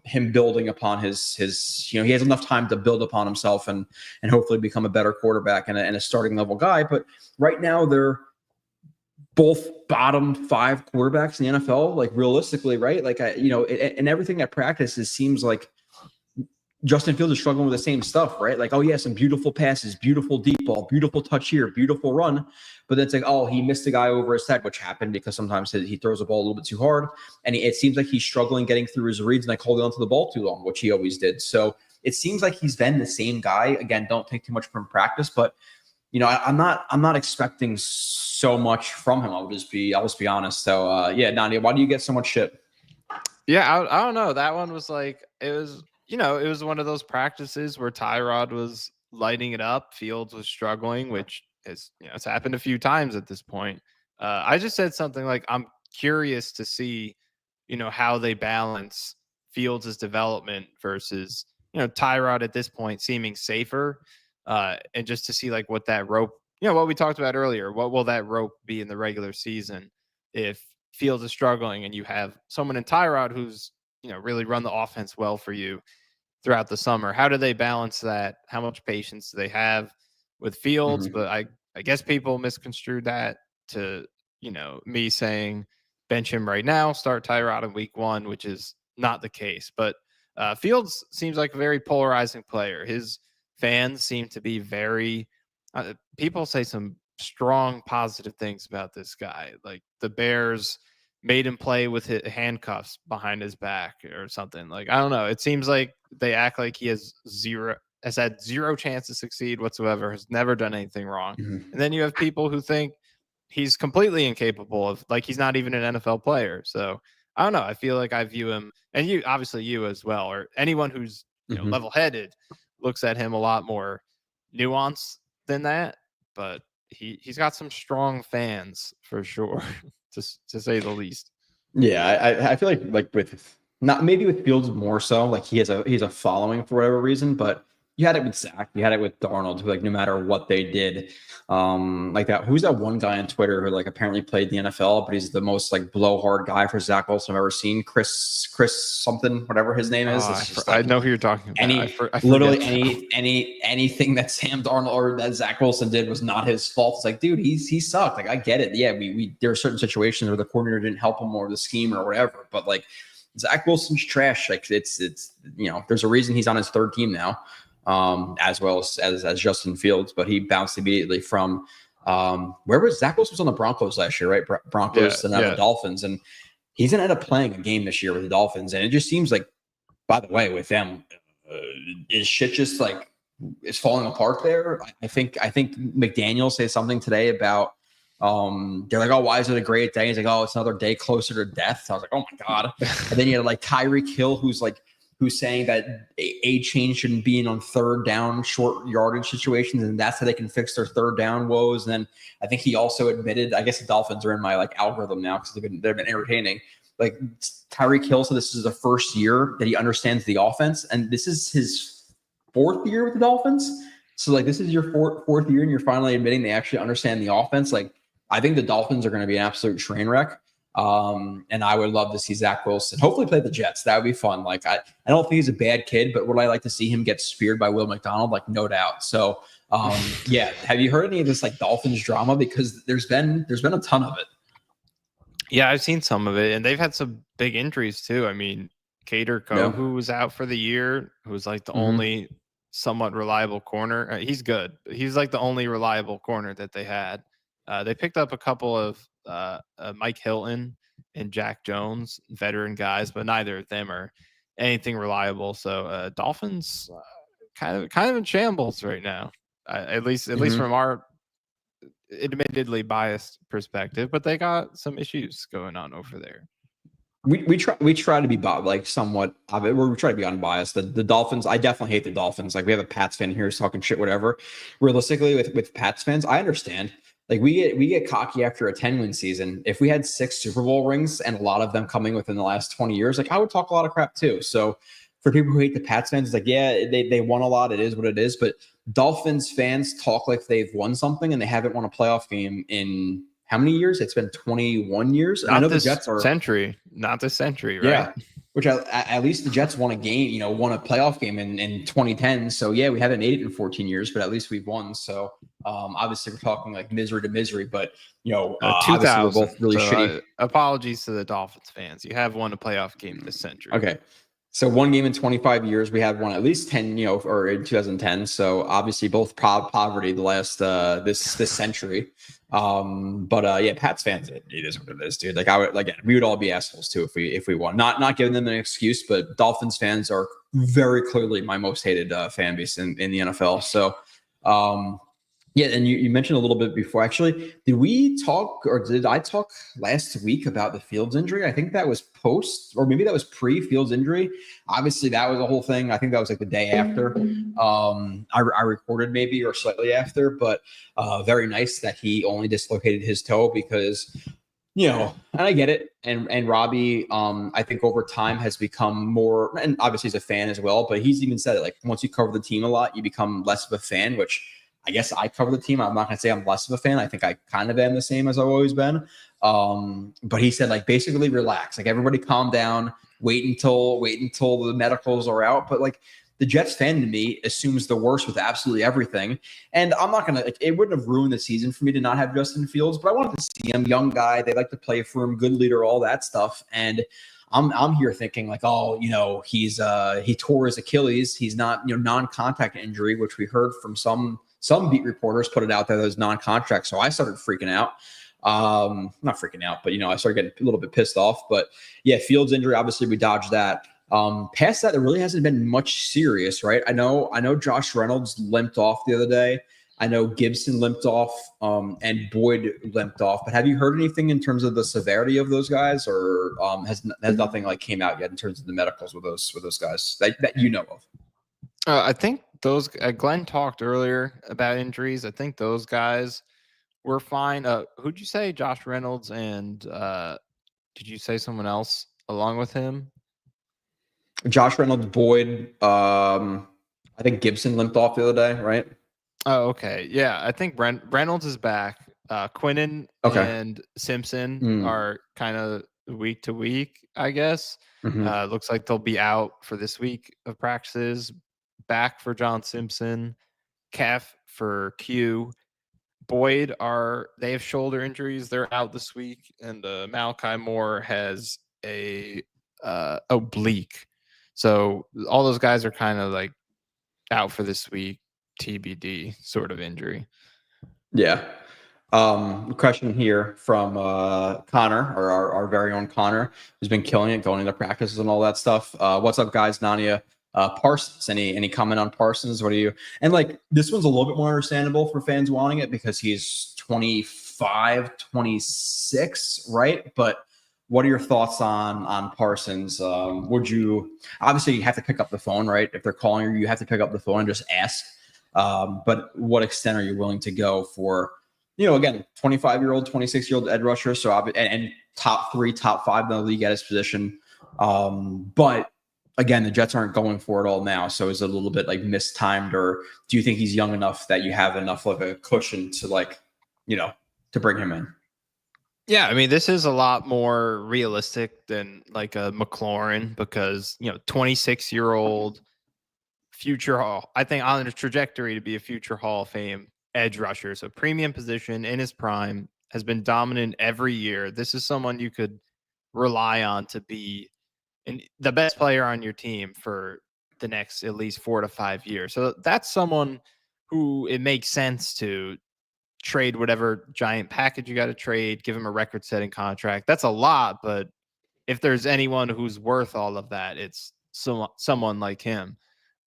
[SPEAKER 1] him building upon his he has enough time to build upon himself and hopefully become a better quarterback and a starting level guy. But right now they're both bottom 5 quarterbacks in the NFL, like realistically, right? Like, and everything at practice, it seems like Justin Fields is struggling with the same stuff, right? Like, oh yeah, some beautiful passes, beautiful deep ball, beautiful touch here, beautiful run. But then it's like, oh, he missed a guy over his head, which happened because sometimes he throws the ball a little bit too hard. And it seems like he's struggling getting through his reads and like holding onto the ball too long, which he always did. So it seems like he's been the same guy. Again, don't take too much from practice, but I'm not expecting so much from him. I'll just be honest. So Nadia, why do you get so much shit?
[SPEAKER 2] Yeah, I don't know. That one was like, it was one of those practices where Tyrod was lighting it up. Fields was struggling, which is, it's happened a few times at this point. I just said something like, I'm curious to see, how they balance Fields' development versus, Tyrod at this point seeming safer. And just to see like what that rope, what we talked about earlier, what will that rope be in the regular season if Fields is struggling and you have someone in Tyrod who's, really run the offense well for you throughout the summer? How do they balance that? How much patience do they have with Fields?
[SPEAKER 1] Mm-hmm.
[SPEAKER 2] But I guess people misconstrued that to, me saying bench him right now, start Tyrod in week 1, which is not the case. But Fields seems like a very polarizing player. His fans seem to be very people say some strong positive things about this guy. Like the Bears made him play with handcuffs behind his back or something. Like, I don't know. It seems like they act like he has had zero chance to succeed whatsoever, has never done anything wrong.
[SPEAKER 1] Mm-hmm.
[SPEAKER 2] And then you have people who think he's completely incapable of, like, he's not even an NFL player. So I don't know. I feel like I view him, and you as well, or anyone who's level-headed looks at him a lot more nuanced than that. But he's got some strong fans for sure, to say the least.
[SPEAKER 1] Yeah, I feel like with not maybe with Fields more so, like he's a following for whatever reason, but you had it with Zach, you had it with Darnold, who like no matter what they did, like that. Who's that one guy on Twitter who like apparently played the NFL, but he's the most like blowhard guy for Zach Wilson I've ever seen. Chris something, whatever his name is.
[SPEAKER 2] I know who you're talking about.
[SPEAKER 1] Literally anything that Sam Darnold or that Zach Wilson did was not his fault. It's like, dude, he sucked. Like, I get it. Yeah, we there are certain situations where the coordinator didn't help him or the scheme or whatever, but like Zach Wilson's trash. Like it's there's a reason he's on his 3rd team now. as well as Justin Fields, but he bounced immediately from where was Zach Wilson was on the Broncos last year, right? Broncos and now the Dolphins, and he's gonna end up playing a game this year with the Dolphins, and it just seems like, by the way, with them, is shit just like is falling apart there. I think McDaniel said something today about they're like, oh, why is it a great day? He's like, oh, it's another day closer to death. So I was like, oh my god. And then you had like Tyreek Hill, who's saying that a change shouldn't be in on third down short yardage situations, and that's how they can fix their third down woes. And then I think he also admitted, I guess the Dolphins are in my like algorithm now because they've been entertaining. Like Tyreek Hill, so this is the first year that he understands the offense, and this is his fourth year with the Dolphins. So like this is your fourth year, and you're finally admitting they actually understand the offense. Like I think the Dolphins are going to be an absolute train wreck. And I would love to see Zach Wilson hopefully play the Jets. That would be fun. Like I don't think he's a bad kid, but would I like to see him get speared by Will McDonald? Like no doubt. So yeah. Have you heard any of this like Dolphins drama? Because there's been a ton of it.
[SPEAKER 2] Yeah, I've seen some of it, and they've had some big injuries too. I mean, Cater who was out for the year, who was like the only somewhat reliable corner. He's good. He's like the only reliable corner that they had. They picked up a couple of Mike Hilton and Jack Jones, veteran guys, but neither of them are anything reliable. So Dolphins kind of in shambles right now, at least from our admittedly biased perspective, but they got some issues going on over there.
[SPEAKER 1] We try to be like somewhat of it. We try to be unbiased. The Dolphins, I definitely hate the Dolphins. Like we have a Pats fan here who's talking shit, whatever. Realistically, with Pats fans, I understand. Like we get cocky after a 10-win season. If we had 6 Super Bowl rings and a lot of them coming within the last 20 years, like I would talk a lot of crap too. So for people who hate the Pats fans, it's like, yeah, they won a lot. It is what it is. But Dolphins fans talk like they've won something and they haven't won a playoff game in how many years? It's been 21 years.
[SPEAKER 2] I know the Jets are not this century, right?
[SPEAKER 1] Yeah. Which at least the Jets won a game, won a playoff game in 2010. So yeah, we haven't made it in 14 years, but at least we've won. So obviously we're talking like misery to misery, but obviously we're both really shitty.
[SPEAKER 2] Apologies to the Dolphins fans. You have won a playoff game this century.
[SPEAKER 1] Okay. So one game in 25 years, we had one at least 10, or in 2010. So obviously both poverty the last this century. Yeah, Pats fans, it is what it is, dude. Like we would all be assholes too if we won. Not giving them an excuse, but Dolphins fans are very clearly my most hated fan base in the NFL. So yeah, and you mentioned a little bit before. Actually, did we talk or did I talk last week about the Fields injury? I think that was post, or maybe that was pre-Fields injury. Obviously, that was a whole thing. I think that was like the day after. I recorded maybe or slightly after, but very nice that he only dislocated his toe because, and I get it. And Robbie, I think over time has become more, and obviously he's a fan as well, but he's even said it, like once you cover the team a lot, you become less of a fan, which I guess I cover the team. I'm not going to say I'm less of a fan. I think I kind of am the same as I've always been. But he said, like, basically relax. Like, everybody calm down. Wait until the medicals are out. But, like, the Jets fan to me assumes the worst with absolutely everything. And I'm not going to – it wouldn't have ruined the season for me to not have Justin Fields. But I wanted to see him, young guy. They like to play for him, good leader, all that stuff. And I'm here thinking, like, oh, he tore his Achilles. He's not, non-contact injury, which we heard from some beat reporters put it out there that was non-contract. So I started freaking out. Not freaking out, but I started getting a little bit pissed off. But yeah, Fields injury, obviously we dodged that. Past that, there really hasn't been much serious, right? I know Josh Reynolds limped off the other day. I know Gibson limped off, and Boyd limped off. But have you heard anything in terms of the severity of those guys, or has nothing like came out yet in terms of the medicals with those guys that you know of?
[SPEAKER 2] I think those Glenn talked earlier about injuries. I think those guys were fine. Who'd you say? Josh Reynolds and did you say someone else along with him?
[SPEAKER 1] Josh Reynolds, Boyd. I think Gibson limped off the other day, right?
[SPEAKER 2] Oh, okay. Yeah, I think Reynolds is back. Quinnen and Simpson are kind of week to week, I guess. Looks like they'll be out for this week of practices. Back for John Simpson, calf for Q. Boyd they have shoulder injuries. They're out this week, and Malachi Moore has a oblique. So all those guys are kind of like out for this week, TBD sort of injury.
[SPEAKER 1] Yeah. Question here from Connor, or our very own Connor, who's been killing it, going into practices and all that stuff. What's up, guys? Nania Parsons. Any comment on Parsons? What are you? And like, this one's a little bit more understandable for fans wanting it because he's 25, 26, right? But what are your thoughts on Parsons? Would you obviously you have to pick up the phone, right? If they're calling you, you have to pick up the phone and just ask. But what extent are you willing to go for? Again, 25-year-old, 26-year-old edge rusher, so and top 3, top 5 in the league at his position. But again, the Jets aren't going for it all now, so is it a little bit like mistimed, or do you think he's young enough that you have enough of a cushion to to bring him in?
[SPEAKER 2] Yeah, I mean, this is a lot more realistic than like a McLaurin because 26-year-old future Hall, I think on a trajectory to be a future Hall of Fame edge rusher. So premium position in his prime, has been dominant every year. This is someone you could rely on to be the best player on your team for the next at least 4 to 5 years. So that's someone who it makes sense to trade whatever giant package you got to trade, give him a record-setting contract. That's a lot, but if there's anyone who's worth all of that, it's someone like him.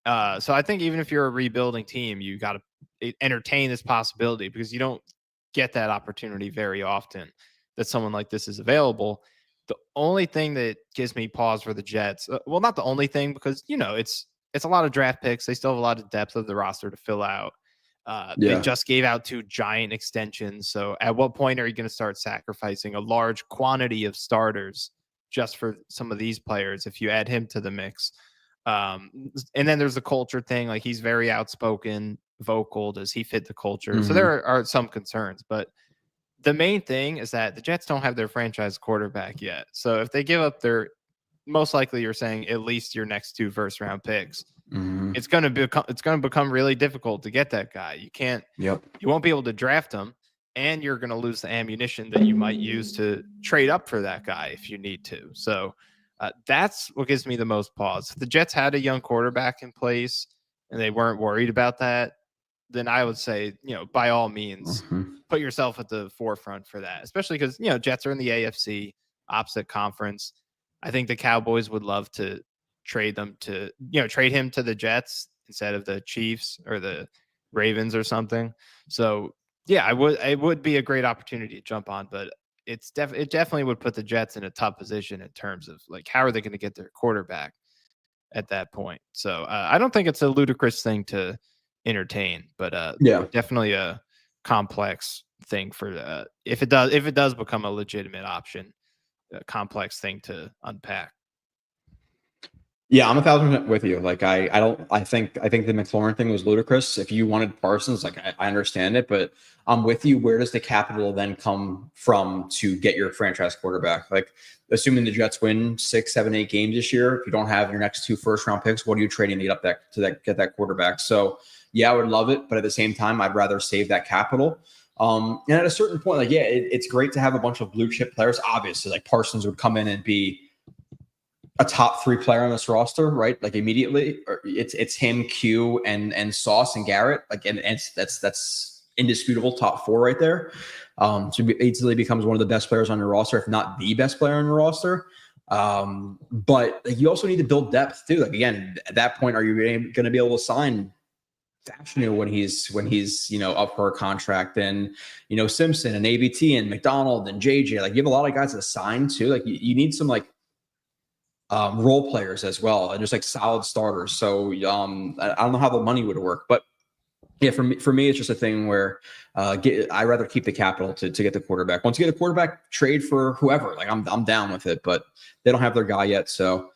[SPEAKER 2] So I think even if you're a rebuilding team, you got to entertain this possibility because you don't get that opportunity very often that someone like this is available. The only thing that gives me pause for the Jets, well, not the only thing, because it's a lot of draft picks. They still have a lot of depth of the roster to fill out. They just gave out 2 giant extensions. So at what point are you going to start sacrificing a large quantity of starters just for some of these players if you add him to the mix? And then there's the culture thing. Like, he's very outspoken, vocal. Does he fit the culture? Mm-hmm. So there are some concerns, but the main thing is that the Jets don't have their franchise quarterback yet. So if they give up most likely you're saying at least your next 2 first round picks, mm-hmm. it's going to become really difficult to get that guy. You won't be able to draft him, and you're going to lose the ammunition that you might use to trade up for that guy if you need to. So that's what gives me the most pause. If the Jets had a young quarterback in place and they weren't worried about that, then I would say, by all means, put yourself at the forefront for that, especially because, Jets are in the AFC opposite conference. I think the Cowboys would love to trade him to the Jets instead of the Chiefs or the Ravens or something. So yeah, it would be a great opportunity to jump on, but it definitely would put the Jets in a tough position in terms of like, how are they going to get their quarterback at that point? So I don't think it's a ludicrous thing to entertain, but definitely a complex thing for if it does become a legitimate option, a complex thing to unpack.
[SPEAKER 1] Yeah, I'm 1,000% with you. Like, I think the McLaurin thing was ludicrous. If you wanted Parsons, like, I understand it, but I'm with you. Where does the capital then come from to get your franchise quarterback? Like, assuming the Jets win 6, 7, 8 games this year, if you don't have your next 2 first round picks, what are you trading to get that quarterback? So yeah, I would love it, but at the same time, I'd rather save that capital. And at a certain point, like, it's great to have a bunch of blue chip players. Obviously, like, Parsons would come in and be a top 3 player on this roster, right? Like, immediately. It's him, Q, and Sauce and Garrett. Like, and that's indisputable top 4 right there. So he easily becomes one of the best players on your roster, if not the best player on your roster. But like, you also need to build depth too. Like, again, at that point, are you going to be able to sign Fashanu when he's up for a contract, and Simpson and ABT and McDonald and JJ? Like, you have a lot of guys to sign too. Like, you need some like role players as well, and just like solid starters. So I don't know how the money would work, but yeah, for me, it's just a thing where I rather keep the capital to get the quarterback. Once you get a quarterback, trade for whoever. Like, I'm down with it, but they don't have their guy yet. So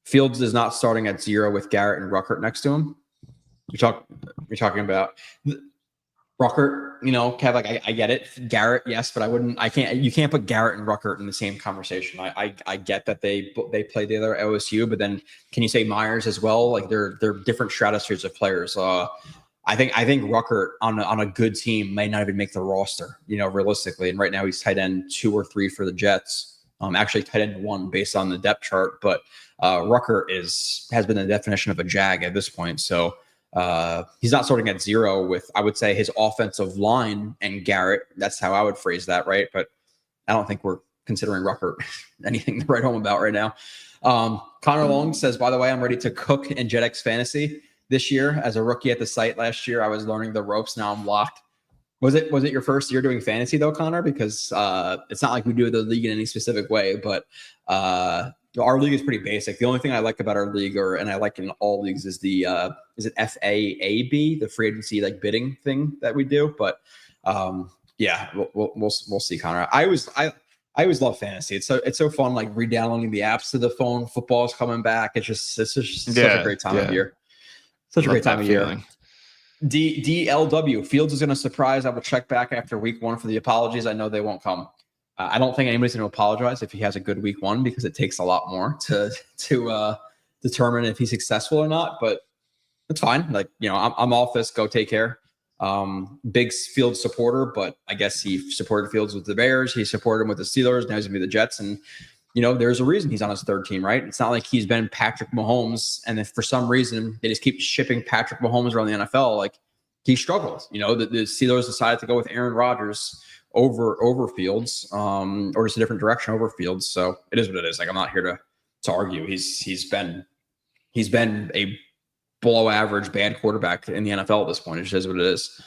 [SPEAKER 1] Fields is not starting at 0 with Garrett and Ruckert next to him. You're talking about Ruckert, Kev, like, I get it. Garrett, yes, but you can't put Garrett and Ruckert in the same conversation. I get that they play the other OSU, but then can you say Myers as well? Like, they're different stratospheres of players. I think Ruckert on a good team may not even make the roster, realistically. And right now he's tight end 2 or 3 for the Jets. Actually, tight end 1 based on the depth chart, but Rucker has been the definition of a jag at this point. So he's not starting at 0 with, I would say, his offensive line and Garrett. That's how I would phrase that, right? But I don't think we're considering Rucker anything to write home about right now. Connor Long says, by the way, I'm ready to cook in JetX Fantasy this year. As a rookie at the site last year, I was learning the ropes. Now I'm locked. Was it your first year doing fantasy though, Connor? Because it's not like we do the league in any specific way, but our league is pretty basic. The only thing I like about our league, and I like in all leagues, is the is it FAAB, the free agency like bidding thing that we do. But yeah, we'll see, Connor. I always love fantasy. It's so fun, like re-downloading the apps to the phone. Football is coming back. It's just such a great time of year. Such a great time of year. DLW Fields is going to surprise. I will check back after week 1 for the apologies. I know they won't come. I don't think anybody's going to apologize if he has a good week 1 because it takes a lot more to determine if he's successful or not. But it's fine. Like, I'm off this. Go take care. Big Fields supporter, but I guess he supported Fields with the Bears. He supported him with the Steelers. Now he's going to be the Jets. And, there's a reason he's on his 3rd team, right? It's not like he's been Patrick Mahomes. And if for some reason they just keep shipping Patrick Mahomes around the NFL, like he struggled. The Steelers decided to go with Aaron Rodgers over Fields, or just a different direction over Fields. So it is what it is. Like, I'm not here to argue. He's been a below average bad quarterback in the NFL at this point. It just is what it is.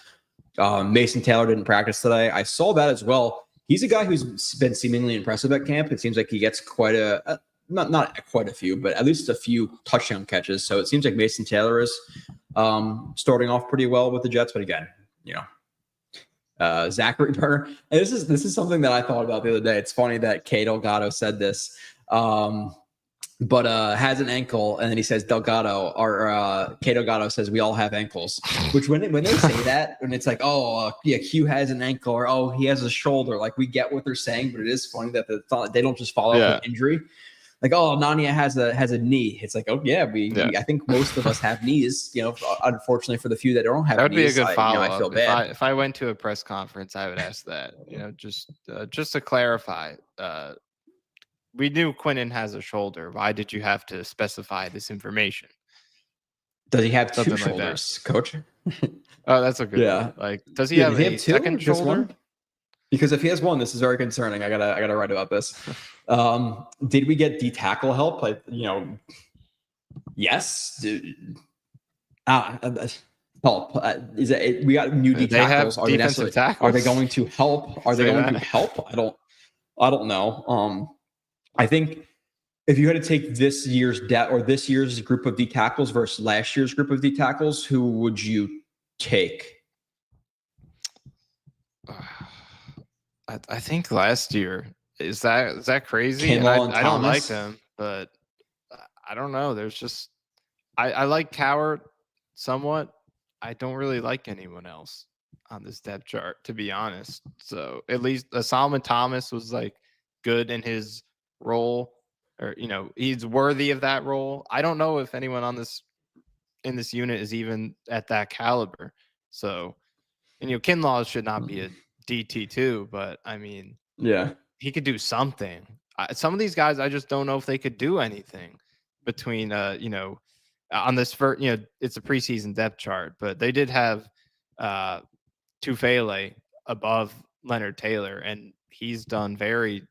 [SPEAKER 1] Mason Taylor didn't practice today. I saw that as well. He's a guy who's been seemingly impressive at camp. It seems like he gets quite not quite a few, but at least a few touchdown catches. So it seems like Mason Taylor is starting off pretty well with the Jets. But again, Zachary Turner. And this is something that I thought about the other day. It's funny that Kate Delgado said this. But has an ankle, and then he says Delgado, or Kate Delgado says we all have ankles. Which when they say that, when it's like, Q has an ankle, or he has a shoulder, like we get what they're saying, but it is funny that they don't just follow up with injury. Like, Nania has a knee. It's like, I think most of us have knees. Unfortunately for the few that don't have
[SPEAKER 2] that would
[SPEAKER 1] knees,
[SPEAKER 2] be a good follow-up.
[SPEAKER 1] I feel bad.
[SPEAKER 2] If I went to a press conference, I would ask that. Just to clarify. We knew Quinnen has a shoulder. Why did you have to specify this information?
[SPEAKER 1] Does he have two shoulders, Coach?
[SPEAKER 2] Oh, that's a good one. Like, does he have a second shoulder?
[SPEAKER 1] One? Because if he has one, this is very concerning. I gotta write about this. Did we get D tackle help? Like, yes. Help. Is it? We got new D tackles.
[SPEAKER 2] Are they
[SPEAKER 1] going to help? Are they going to help? I don't know. I think if you had to take this year's this year's group of D tackles versus last year's group of D tackles, who would you take?
[SPEAKER 2] I think last year. Is that crazy? And I don't like them, but I don't know. There's just I like Coward somewhat. I don't really like anyone else on this depth chart, to be honest. So at least Solomon Thomas was like good in his role, or he's worthy of that role. I don't know if anyone in this unit is even at that caliber. So, and Kinlaw should not be a DT2, but I mean, he could do something. Some of these guys, I just don't know if they could do anything between on this first, it's a preseason depth chart, but they did have Tufele above Leonard Taylor, and he's done very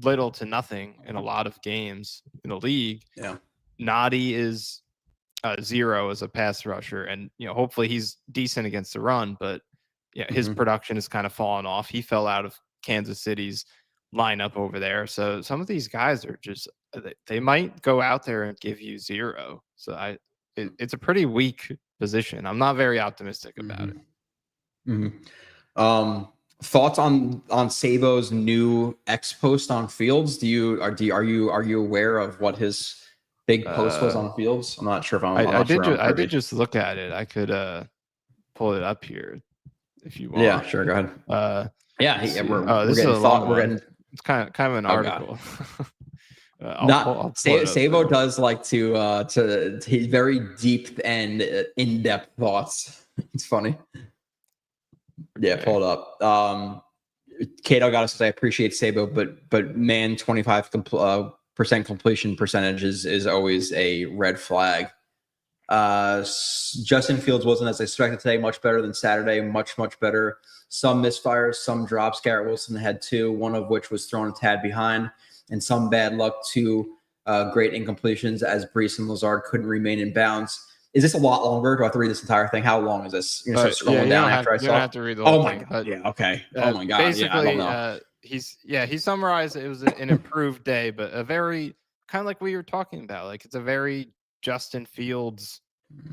[SPEAKER 2] little to nothing in a lot of games in the league.
[SPEAKER 1] Yeah.
[SPEAKER 2] Noddy is 0 as a pass rusher, and hopefully he's decent against the run, but his production has kind of fallen off. He fell out of Kansas City's lineup over there. So some of these guys are just, they might go out there and give you 0. So it's a pretty weak position. I'm not very optimistic about it.
[SPEAKER 1] Thoughts on Sabo's new X post on Fields? Are you aware of what his big post was on Fields? I'm not sure if
[SPEAKER 2] I did just look at it. I could pull it up here if you want.
[SPEAKER 1] Yeah, sure. Go ahead.
[SPEAKER 2] It's kind of an article.
[SPEAKER 1] Sabo does like to his very deep and in-depth thoughts. It's funny. Yeah, pull it up. Cato got to say I appreciate Sabo, but man, 25% completion percentage is always a red flag. Justin Fields wasn't as expected today. Much better than Saturday. Much better. Some misfires, some drops. Garrett Wilson had 2, one of which was thrown a tad behind, and some bad luck. 2 great incompletions as Breece and Lazard couldn't remain in bounds. Is this a lot longer? Do I have to read this entire thing? How long is this? You're gonna start scrolling down after I saw.
[SPEAKER 2] You don't have to read the whole thing.
[SPEAKER 1] My god! Yeah. Okay. Oh my god!
[SPEAKER 2] Basically,
[SPEAKER 1] yeah, I don't know.
[SPEAKER 2] He summarized it was an improved day, but a very kind of like we were talking about. Like it's a very Justin Fields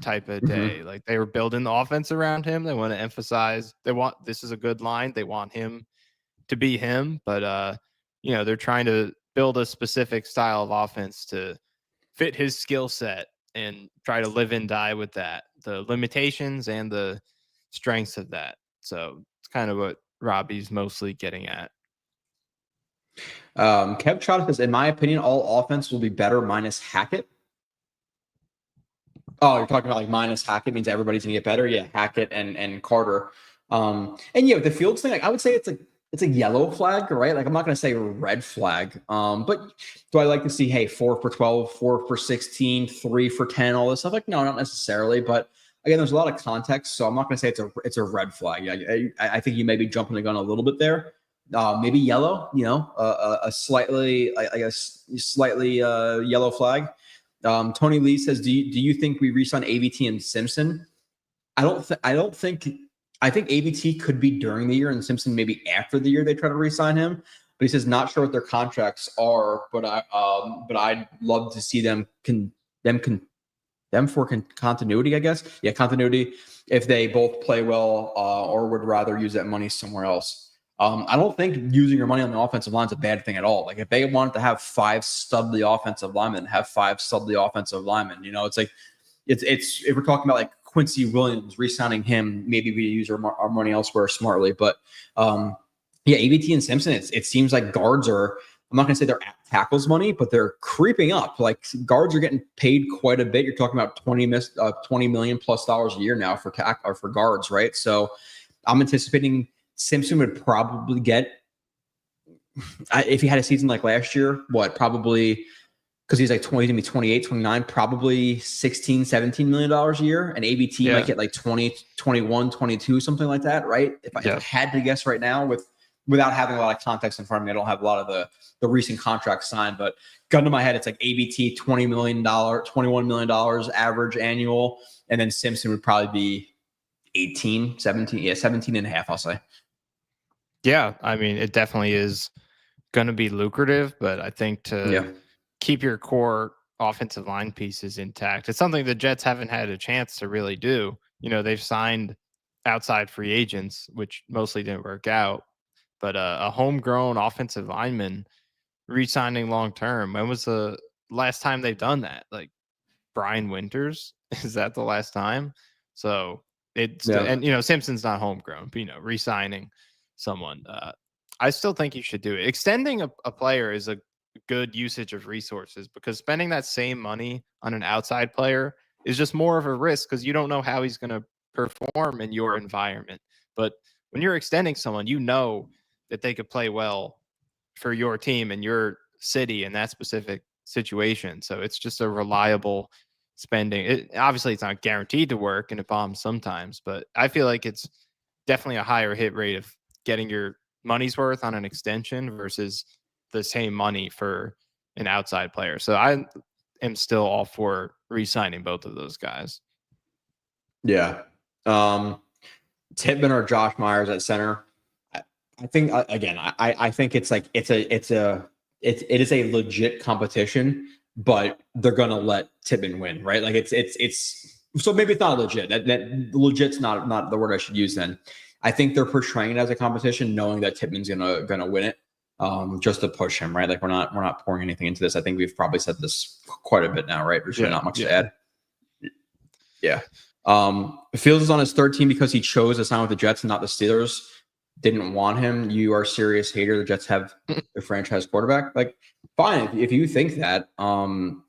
[SPEAKER 2] type of day. Like they were building the offense around him. They want to emphasize this is a good line. They want him to be him, but they're trying to build a specific style of offense to fit his skill set and try to live and die with that, the limitations and the strengths of that. So it's kind of what Robbie's mostly getting at.
[SPEAKER 1] Kev Trout says, in my opinion, all offense will be better minus Hackett. Oh, you're talking about like minus Hackett means everybody's gonna get better. Yeah, Hackett and Carter. And with the Fields thing, like I would say it's a yellow flag, right? Like I'm not gonna say red flag. But do I like to see, hey, 4 for 12, 4 for 16, 3 for 10, all this stuff? Like, no, not necessarily. But again, there's a lot of context, so I'm not gonna say it's a red flag. I think you may be jumping the gun a little bit there. Maybe yellow, a slightly, I guess, slightly yellow flag. Tony Lee says, do you think we re-sign AVT and Simpson? I think AVT could be during the year and Simpson maybe after the year they try to re-sign him. But he says not sure what their contracts are, but I'd love to see them for continuity, I guess. Yeah, continuity if they both play well or would rather use that money somewhere else. I don't think using your money on the offensive line is a bad thing at all. Like if they wanted to have 5 studly offensive linemen, have 5 studly offensive linemen. It's like it's if we're talking about like Quincy Williams, re-signing him, maybe we use our money elsewhere smartly. But AVT and Simpson, it seems like guards are. I'm not going to say they're at tackles money, but they're creeping up. Like guards are getting paid quite a bit. You're talking about $20 million plus a year now for guards, right? So I'm anticipating Simpson would probably get, if he had a season like last year, probably, because he's like 28, 29, probably $16, $17 million a year. And AVT might get like 20, 21, 22, something like that, right? If I had to guess right now without having a lot of context in front of me, I don't have a lot of the recent contracts signed, but gun to my head, it's like AVT, $20 million, $21 million average annual. And then Simpson would probably be 18, 17, 17 and a half, I'll say.
[SPEAKER 2] Yeah, I mean, it definitely is going to be lucrative, but I think to keep your core offensive line pieces intact, it's something the Jets haven't had a chance to really do. They've signed outside free agents, which mostly didn't work out, but a homegrown offensive lineman re-signing long-term. When was the last time they've done that? Like Brian Winters? Is that the last time? So and Simpson's not homegrown, but re-signing someone, I still think you should do it. Extending a player is a good usage of resources, because spending that same money on an outside player is just more of a risk because you don't know how he's going to perform in your environment. But when you're extending someone, that they could play well for your team and your city in that specific situation. So it's just a reliable spending. Obviously, it's not guaranteed to work and it bombs sometimes, but I feel like it's definitely a higher hit rate of getting your money's worth on an extension versus the same money for an outside player. So I am still all for re-signing both of those guys.
[SPEAKER 1] Yeah. Tippmann or Josh Myers at center. I think again, I think it's like it is a legit competition, but they're gonna let Tippmann win, right? Like it's so maybe it's not legit. That legit's not the word I should use then. I think they're portraying it as a competition, knowing that Tippmann's gonna win it, just to push him, right? Like we're not pouring anything into this. I think we've probably said this quite a bit now, right? There's really not much to add. Yeah. Fields is on his third team because he chose to sign with the Jets and not the Steelers. Didn't want him. You are a serious hater. The Jets have a franchise quarterback. Like, fine, if you think that.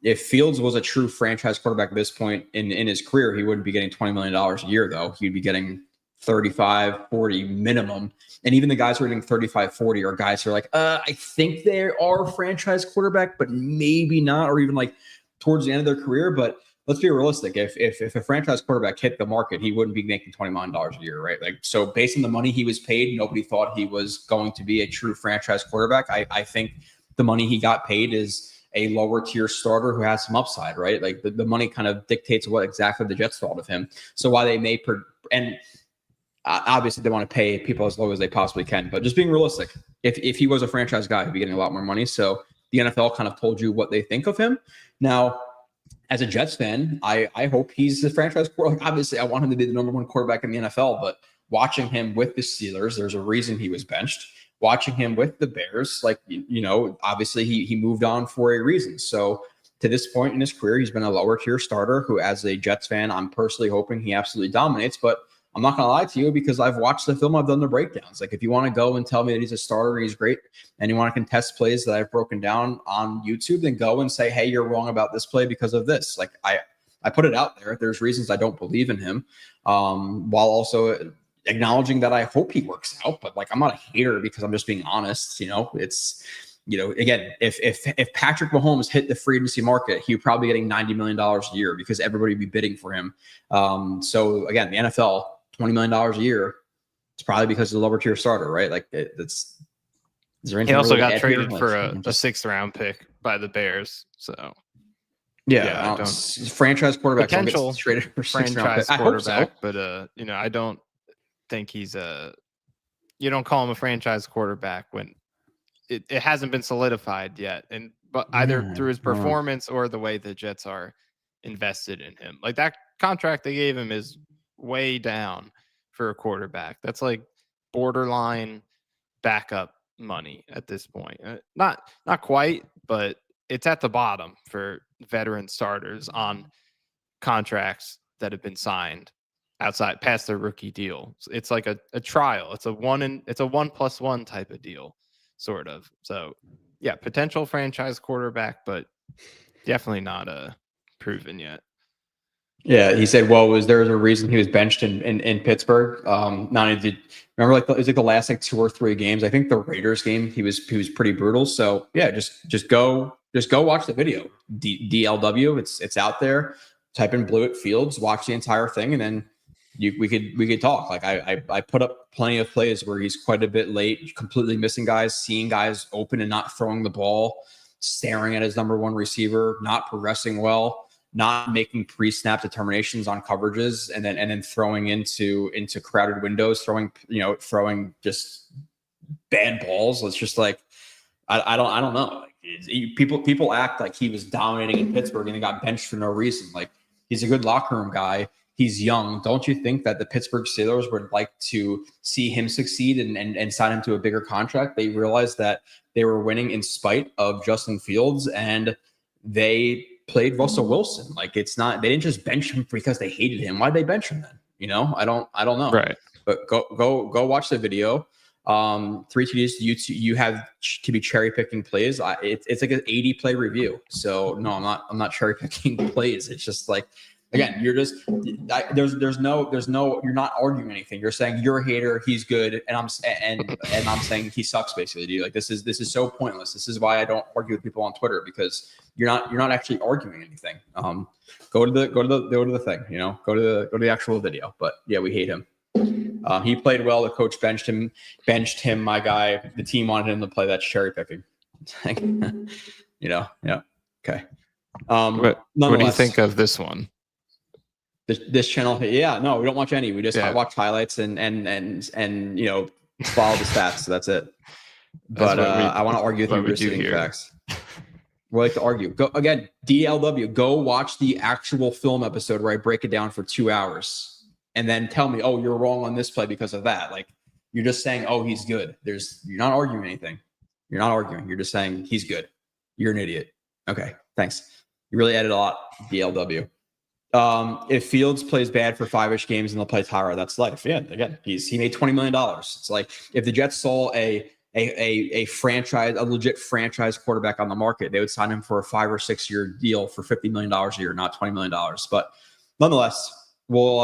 [SPEAKER 1] If Fields was a true franchise quarterback at this point in his career, he wouldn't be getting $20 million a year, though. He'd be getting 35, 40 minimum. And even the guys who are getting 35, 40 are guys who are like, I think they are franchise quarterback, but maybe not, or even like towards the end of their career. But let's be realistic. If a franchise quarterback hit the market, he wouldn't be making $20 million a year, right? Like, so based on the money he was paid, nobody thought he was going to be a true franchise quarterback. I think the money he got paid is a lower tier starter who has some upside, right? Like the money kind of dictates what exactly the Jets thought of him. So while they may, and obviously they want to pay people as low as they possibly can, but just being realistic, if he was a franchise guy, he'd be getting a lot more money. So the NFL kind of told you what they think of him. Now, as a Jets fan, I hope he's the franchise quarterback. Like, obviously, I want him to be the number one quarterback in the NFL, but watching him with the Steelers, there's a reason he was benched. Watching him with the Bears, like, obviously he moved on for a reason. So to this point in his career, he's been a lower tier starter who, as a Jets fan, I'm personally hoping he absolutely dominates. But I'm not going to lie to you, because I've watched the film, I've done the breakdowns. Like, if you want to go and tell me that he's a starter and he's great, and you want to contest plays that I've broken down on YouTube, then go and say, hey, you're wrong about this play because of this. Like, I put it out there. There's reasons I don't believe in him, while also acknowledging that I hope he works out. But like, I'm not a hater because I'm just being honest. It's, again, if Patrick Mahomes hit the free agency market, he would probably be getting $90 million a year because everybody would be bidding for him. So again, the NFL, $20 million a year, it's probably because of the lower tier starter, right? Like, is there anything
[SPEAKER 2] he also
[SPEAKER 1] really
[SPEAKER 2] got traded
[SPEAKER 1] here?
[SPEAKER 2] for a 6th round pick by the Bears. So
[SPEAKER 1] yeah, franchise quarterback
[SPEAKER 2] potential
[SPEAKER 1] traded for
[SPEAKER 2] franchise quarterback, but I don't think he's you don't call him a franchise quarterback when it hasn't been solidified yet, but either through his performance or the way the Jets are invested in him. Like, that contract they gave him is way down for a quarterback. That's like borderline backup money at this point. Not quite, but it's at the bottom for veteran starters on contracts that have been signed outside past their rookie deal. It's like a trial. It's a 1+1 type of deal, sort of. So yeah, potential franchise quarterback, but definitely not proven yet.
[SPEAKER 1] Yeah, he said, well, there's a reason he was benched in Pittsburgh. Not only did, remember, like, it was like the last 2 or 3 games. I think the Raiders game, he was pretty brutal. So yeah, just go watch the video. DLW, it's out there. Type in Blewett Fields, watch the entire thing, and then we could talk. Like, I put up plenty of plays where he's quite a bit late, completely missing guys, seeing guys open and not throwing the ball, staring at his number one receiver, not progressing well, not making pre-snap determinations on coverages, and then throwing into crowded windows, throwing just bad balls. It's just like, I don't know. Like, people act like he was dominating in Pittsburgh and he got benched for no reason. Like, he's a good locker room guy. He's young. Don't you think that the Pittsburgh Steelers would like to see him succeed and sign him to a bigger contract? They realized that they were winning in spite of Justin Fields, and they played Russell Wilson. Like, it's not, they didn't just bench him because they hated him. Why'd they bench him then? I don't know.
[SPEAKER 2] Right.
[SPEAKER 1] But go watch the video. 3 TDs. You have to be cherry picking plays. It's like an 80 play review. So no, I'm not cherry picking plays. It's just like, again, you're just there's no you're not arguing anything. You're saying you're a hater, he's good, and I'm saying he sucks, basically. Dude, like, this is so pointless. This is why I don't argue with people on Twitter, because you're not actually arguing anything. Go to the thing, go to the actual video. But yeah, we hate him. He played well. The coach benched him. My guy. The team wanted him to play. That's cherry picking. Yeah. Okay.
[SPEAKER 2] What do you think of this one?
[SPEAKER 1] This channel, yeah, no, we don't watch any. We just watch highlights and follow the stats. So that's it. But I want to argue with you. We're seeing facts. We like to argue. Go again, DLW. Go watch the actual film episode where I break it down for 2 hours, and then tell me, oh, you're wrong on this play because of that. Like, you're just saying, oh, he's good. You're not arguing anything. You're not arguing. You're just saying he's good. You're an idiot. Okay, thanks. You really added a lot, DLW. If Fields plays bad for 5-ish games and they'll play Tyrod, that's life. Yeah, again, he made $20 million. It's like, if the Jets saw a legit franchise quarterback on the market, they would sign him for a 5 or 6 year deal for $50 million a year, not $20 million. But nonetheless, we'll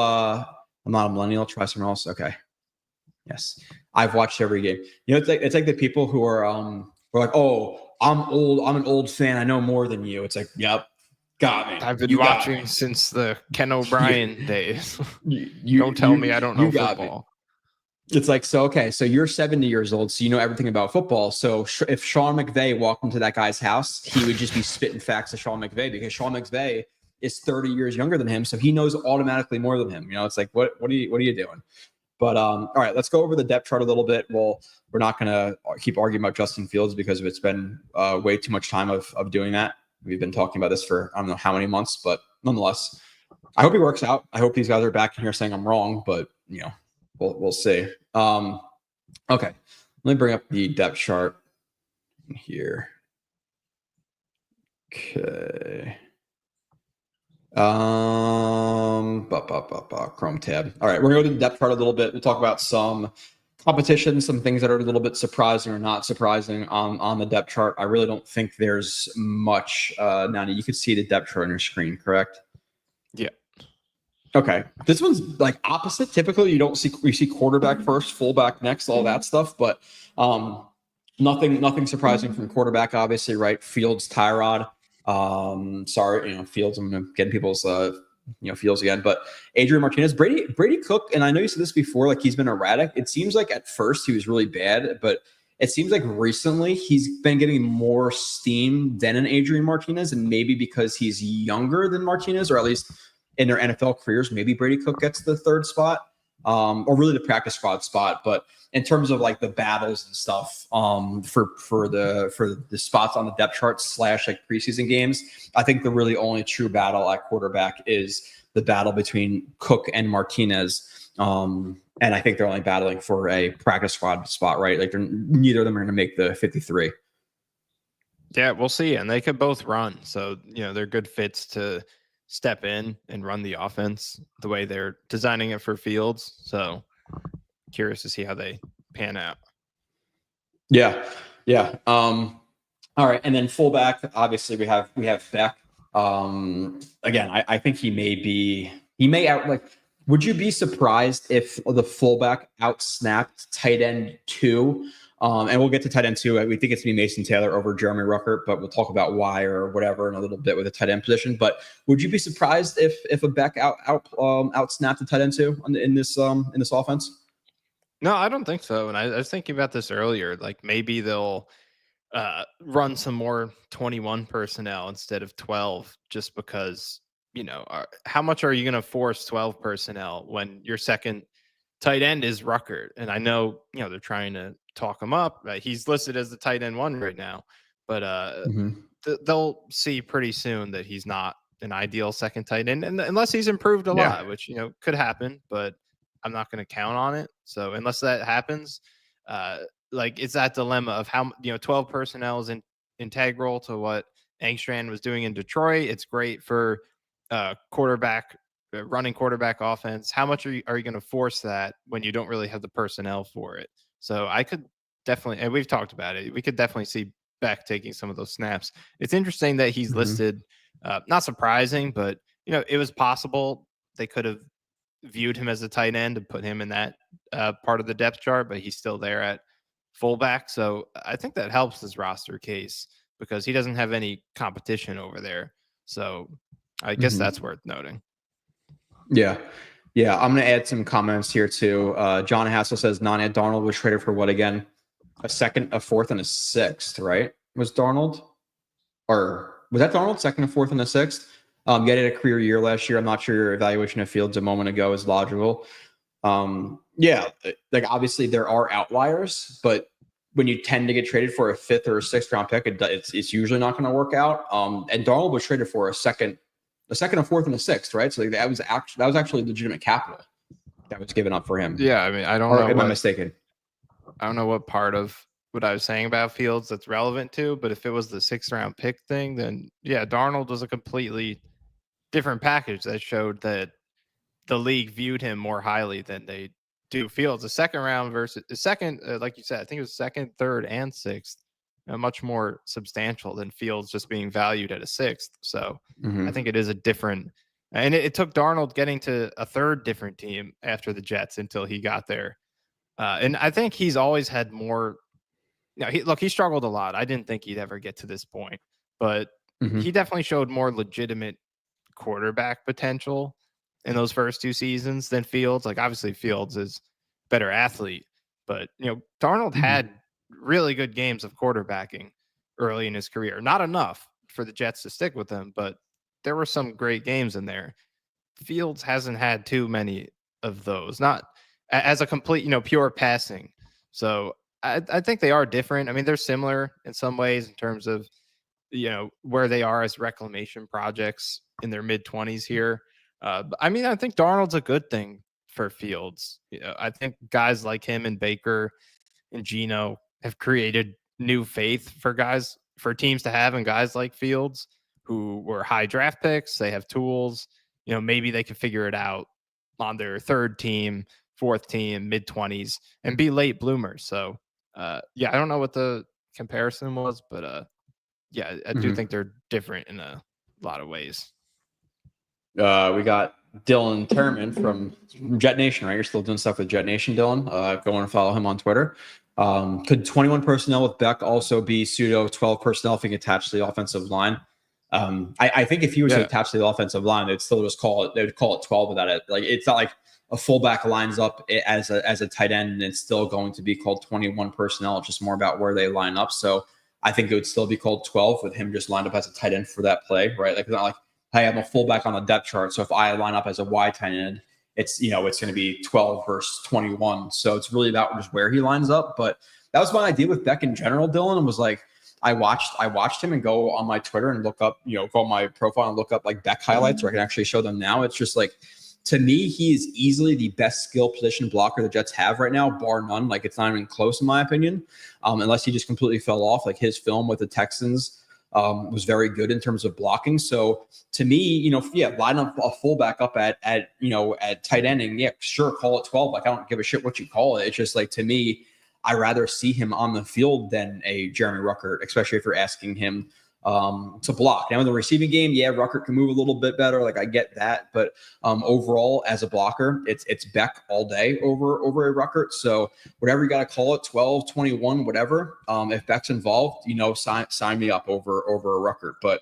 [SPEAKER 1] I'm not a millennial. Try someone else. Okay. Yes. I've watched every game. It's like the people who are like, oh, I'm old. I'm an old fan. I know more than you. It's like, yep, got me.
[SPEAKER 2] I've been
[SPEAKER 1] You got
[SPEAKER 2] watching
[SPEAKER 1] me.
[SPEAKER 2] since the Ken O'Brien days.
[SPEAKER 1] You
[SPEAKER 2] Don't tell me I don't know
[SPEAKER 1] got me.
[SPEAKER 2] football.
[SPEAKER 1] It's like, so, okay, so you're 70 years old, so you know everything about football. So if Sean McVay walked into that guy's house, he would just be spitting facts to Sean McVay because Sean McVay is 30 years younger than him. So he knows automatically more than him. It's like, what are you doing? But all right, let's go over the depth chart a little bit. Well, we're not going to keep arguing about Justin Fields because it's been way too much time of doing that. We've been talking about this for I don't know how many months, but nonetheless, I hope he works out. I hope these guys are back in here saying I'm wrong, but we'll see. Okay, let me bring up the depth chart here. Okay. Chrome tab. All right, we're gonna go to the depth chart a little bit. We'll talk about some competition, some things that are a little bit surprising or not surprising on the depth chart. I really don't think there's much. Nani, you could see the depth chart on your screen, correct?
[SPEAKER 2] Yeah.
[SPEAKER 1] Okay, this one's like opposite. Typically, you see quarterback first, fullback next, all that stuff. But nothing surprising from quarterback, obviously, right? Fields, Tyrod. Sorry, Fields. I'm getting people's Fields again. But Adrian Martinez, Brady Cook, and I know you said this before. Like he's been erratic. It seems like at first he was really bad, but it seems like recently he's been getting more steam than an Adrian Martinez, and maybe because he's younger than Martinez, or at least in their NFL careers, maybe Brady Cook gets the third spot, or really the practice squad spot. But in terms of like the battles and stuff, for the spots on the depth chart / like preseason games, I think the really only true battle at quarterback is the battle between Cook and Martinez. And I think they're only battling for a practice squad spot, right? Like neither of them are going to make the 53.
[SPEAKER 2] Yeah, we'll see. And they could both run. So, they're good fits to step in and run the offense the way they're designing it for Fields. So curious to see how they pan out.
[SPEAKER 1] Yeah. All right. And then fullback, obviously we have Beck. Again, I think he may out like, would you be surprised if the fullback outsnapped tight end 2? And we'll get to tight end 2. We think it's going to be Mason Taylor over Jeremy Ruckert, but we'll talk about why or whatever in a little bit with the tight end position. But would you be surprised if a Beck outsnapped the tight end 2 in this offense?
[SPEAKER 2] No, I don't think so. And I was thinking about this earlier. Like maybe they'll run some more 21 personnel instead of 12, just because, how much are you going to force 12 personnel when your second tight end is Ruckert? And I know, they're trying to talk him up. He's listed as the tight end 1 right now, but they'll see pretty soon that he's not an ideal second tight end, and unless he's improved a lot, which, could happen, but I'm not going to count on it. So unless that happens, it's that dilemma of how 12 personnel is integral to what Engstrand was doing in Detroit. It's great for quarterback running quarterback offense. How much are you going to force that when you don't really have the personnel for it? So I could definitely, and we've talked about it, we could definitely see Beck taking some of those snaps. It's interesting that he's listed, not surprising, but it was possible they could have viewed him as a tight end and put him in that part of the depth chart, but he's still there at fullback. So I think that helps his roster case because he doesn't have any competition over there. So I guess that's worth noting.
[SPEAKER 1] Yeah. I'm going to add some comments here too. John Hassel says Ed Darnold was traded for what again? A second, a fourth, and a sixth, right? Was Darnold? Or was that Darnold? Second, a fourth, and a sixth? He had a career year last year. I'm not sure your evaluation of Fields a moment ago is logical. Like obviously there are outliers, but when you tend to get traded for a fifth or a sixth round pick, it's usually not going to work out. And Darnold was traded for a second, a fourth, and a sixth, right? So that was actually legitimate capital that was given up for him.
[SPEAKER 2] Yeah, I mean, I don't know.
[SPEAKER 1] Am I mistaken?
[SPEAKER 2] I don't know what part of what I was saying about Fields that's relevant to, but if it was the 6th round pick thing, then yeah, Darnold was a completely different package that showed that the league viewed him more highly than they do Fields. The second round versus the second, like you said, I think it was second, third, and sixth, much more substantial than Fields just being valued at a sixth. So I think it is a different And it took Darnold getting to a third different team after the Jets until he got there. And I think he's always had more. He struggled a lot. I didn't think he'd ever get to this point, but he definitely showed more legitimate quarterback potential in those first 2 seasons than Fields. Like, obviously Fields is better athlete, but Darnold had really good games of quarterbacking early in his career. Not enough for the Jets to stick with him, but there were some great games in there. Fields hasn't had too many of those, not as a complete, pure passing. So I think they are different. I mean, they're similar in some ways in terms of, where they are as reclamation projects in their mid-20s here. I mean, I think Darnold's a good thing for Fields. I think guys like him and Baker and Geno have created new faith for teams to have, and guys like Fields who were high draft picks. They have tools. Maybe they can figure it out on their third team, fourth team, mid-20s, and be late bloomers. So, I don't know what the comparison was, but I do think they're different in a lot of ways.
[SPEAKER 1] We got Dylan Terman from Jet Nation, right? You're still doing stuff with Jet Nation, Dylan. Go and follow him on Twitter. Could 21 personnel with Beck also be pseudo 12 personnel if he attached to the offensive line? I think if he was attached to the offensive line, they'd still just call it 12 without it. Like, it's not like a fullback lines up as a tight end and it's still going to be called 21 personnel. It's just more about where they line up. So I think it would still be called 12 with him just lined up as a tight end for that play, right? Like, it's not like, hey, I'm a fullback on the depth chart, so if I line up as a wide tight end, it's going to be 12 versus 21. So it's really about just where he lines up. But that was my idea with Beck in general, Dylan, and was like, I watched him and go on my Twitter and look up, go on my profile and look up like Beck highlights where I can actually show them now. It's just like, to me, he is easily the best skill position blocker the Jets have right now, bar none. Like, it's not even close in my opinion, unless he just completely fell off. Like, his film with the Texans was very good in terms of blocking. So to me, line up a fullback up at tight ending. Yeah, sure, call it 12. Like, I don't give a shit what you call it. It's just like, to me, I rather see him on the field than a Jeremy Ruckert, especially if you're asking him to block. Now in the receiving game, Ruckert can move a little bit better. Like, I get that, but overall as a blocker, it's Beck all day over a Ruckert. So whatever you got to call it, 12, 21, whatever. If Beck's involved, sign me up over a Ruckert. But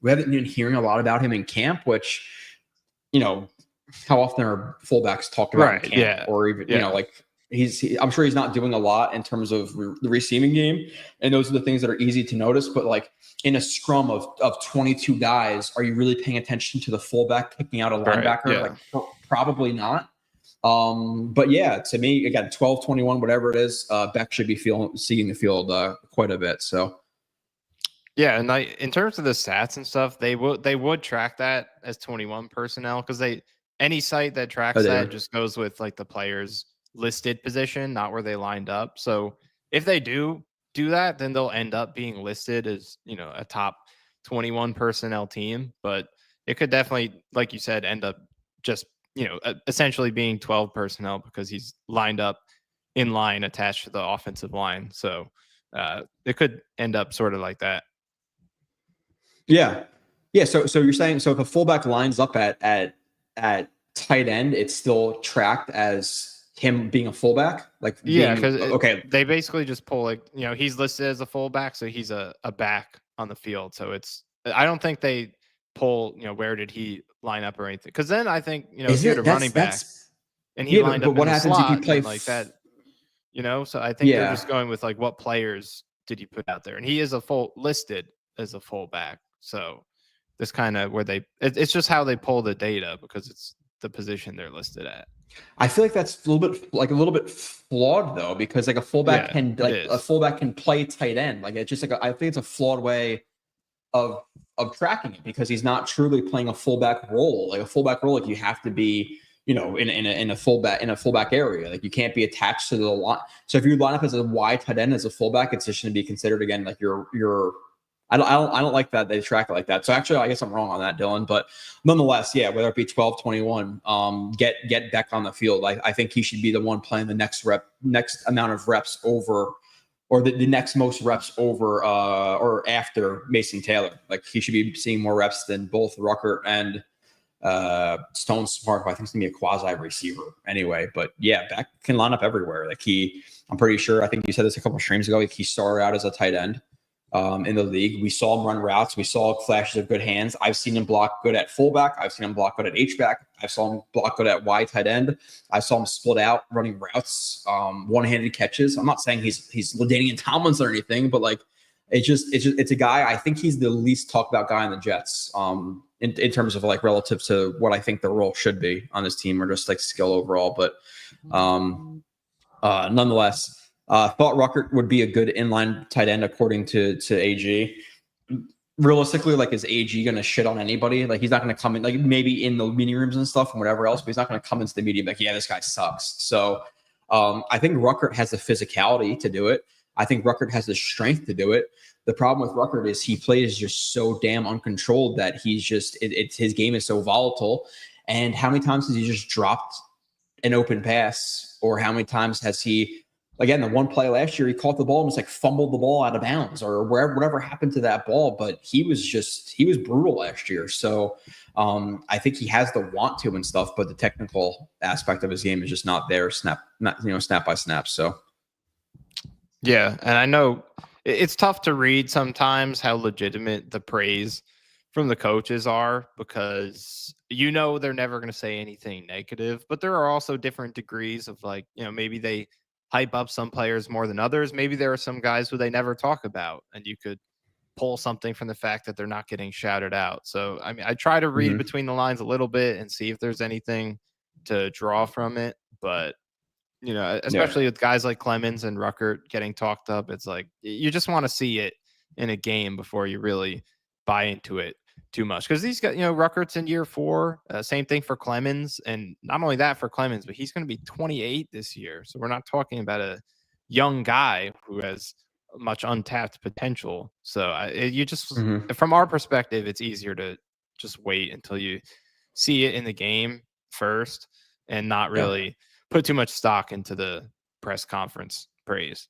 [SPEAKER 1] we haven't been hearing a lot about him in camp, which, how often are fullbacks talked about in camp, or even like. I'm sure he's not doing a lot in terms of the receiving game. And those are the things that are easy to notice. But like, in a scrum of 22 guys, are you really paying attention to the fullback picking out a linebacker?
[SPEAKER 2] Yeah.
[SPEAKER 1] Like, probably not. But yeah, to me, again, 12, 21, whatever it is, Beck should be seeing the field quite a bit. So.
[SPEAKER 2] Yeah, and in terms of the stats and stuff, they would track that as 21 personnel, because any site that tracks that just goes with like the players' listed position, not where they lined up. So if they do that, then they'll end up being listed as a top 21 personnel team. But it could definitely, like you said, end up just essentially being 12 personnel because he's lined up in line attached to the offensive line. So it could end up sort of like that.
[SPEAKER 1] Yeah. So you're saying, so if a fullback lines up at tight end, it's still tracked as him being a fullback? Like,
[SPEAKER 2] because they basically just pull, like, he's listed as a fullback, so he's a back on the field. So I don't think they pull, where did he line up or anything? Because then I think, if you had a running back and he lined up in the slot, if you play like that, so I think they're just going with like, what players did he put out there? And he is listed as a fullback. So this kind of where it's just how they pull the data, because it's the position they're listed at.
[SPEAKER 1] I feel like that's a little bit flawed though, because like a fullback can play tight end. Like, it's just like I think it's a flawed way of tracking it, because he's not truly playing a fullback role. Like, a fullback role, like, you have to be in a fullback area. Like, you can't be attached to the line. So if you line up as a wide tight end as a fullback, it's just going to be considered again like you're. I don't like that they track it like that. So actually, I guess I'm wrong on that, Dylan. But nonetheless, whether it be 12, 21, get Beck on the field. I think he should be the one playing the next amount of reps over, or the next most reps over or after Mason Taylor. Like, he should be seeing more reps than both Ruckert and Stone Smart, who I think is gonna be a quasi receiver anyway. But yeah, Beck can line up everywhere. Like I'm pretty sure. I think you said this a couple of streams ago. Like he started out as a tight end in the league. We saw him run routes. We saw flashes of good hands. I've seen him block good at fullback. I've seen him block good at H-back. I saw him block good at Y tight end. I saw him split out running routes, one-handed catches. I'm not saying he's LaDainian Tomlinson or anything, but like it's a guy. I think he's the least talked about guy in the Jets. In terms of like relative to what I think the role should be on this team or just like skill overall. But nonetheless, thought Ruckert would be a good inline tight end according to AG. Realistically, like is AG going to shit on anybody? Like he's not going to come in, like maybe in the meeting rooms and stuff and whatever else, but he's not going to come into the media like, yeah, this guy sucks. So I think Ruckert has the physicality to do it. I think Ruckert has the strength to do it. The problem with Ruckert is he plays just so damn uncontrolled that he's just his game is so volatile. And how many times has he just dropped an open pass, or how many times has he, again, the one play last year, he caught the ball and was like fumbled the ball out of bounds or whatever happened to that ball. But he was brutal last year. So I think he has the want to and stuff, but the technical aspect of his game is just not there. Snap by snap. So.
[SPEAKER 2] Yeah, and I know it's tough to read sometimes how legitimate the praise from the coaches are because they're never going to say anything negative, but there are also different degrees of like, maybe they hype up some players more than others. Maybe there are some guys who they never talk about, and you could pull something from the fact that they're not getting shouted out. So, I mean, I try to read between the lines a little bit and see if there's anything to draw from it, but especially with guys like Clemens and Ruckert getting talked up, it's like you just want to see it in a game before you really buy into it too much. Because these guys, Ruckert's in year 4, same thing for Clemens, and not only that for Clemens, but he's going to be 28 this year. So we're not talking about a young guy who has much untapped potential. So from our perspective, it's easier to just wait until you see it in the game first and not really put too much stock into the press conference praise.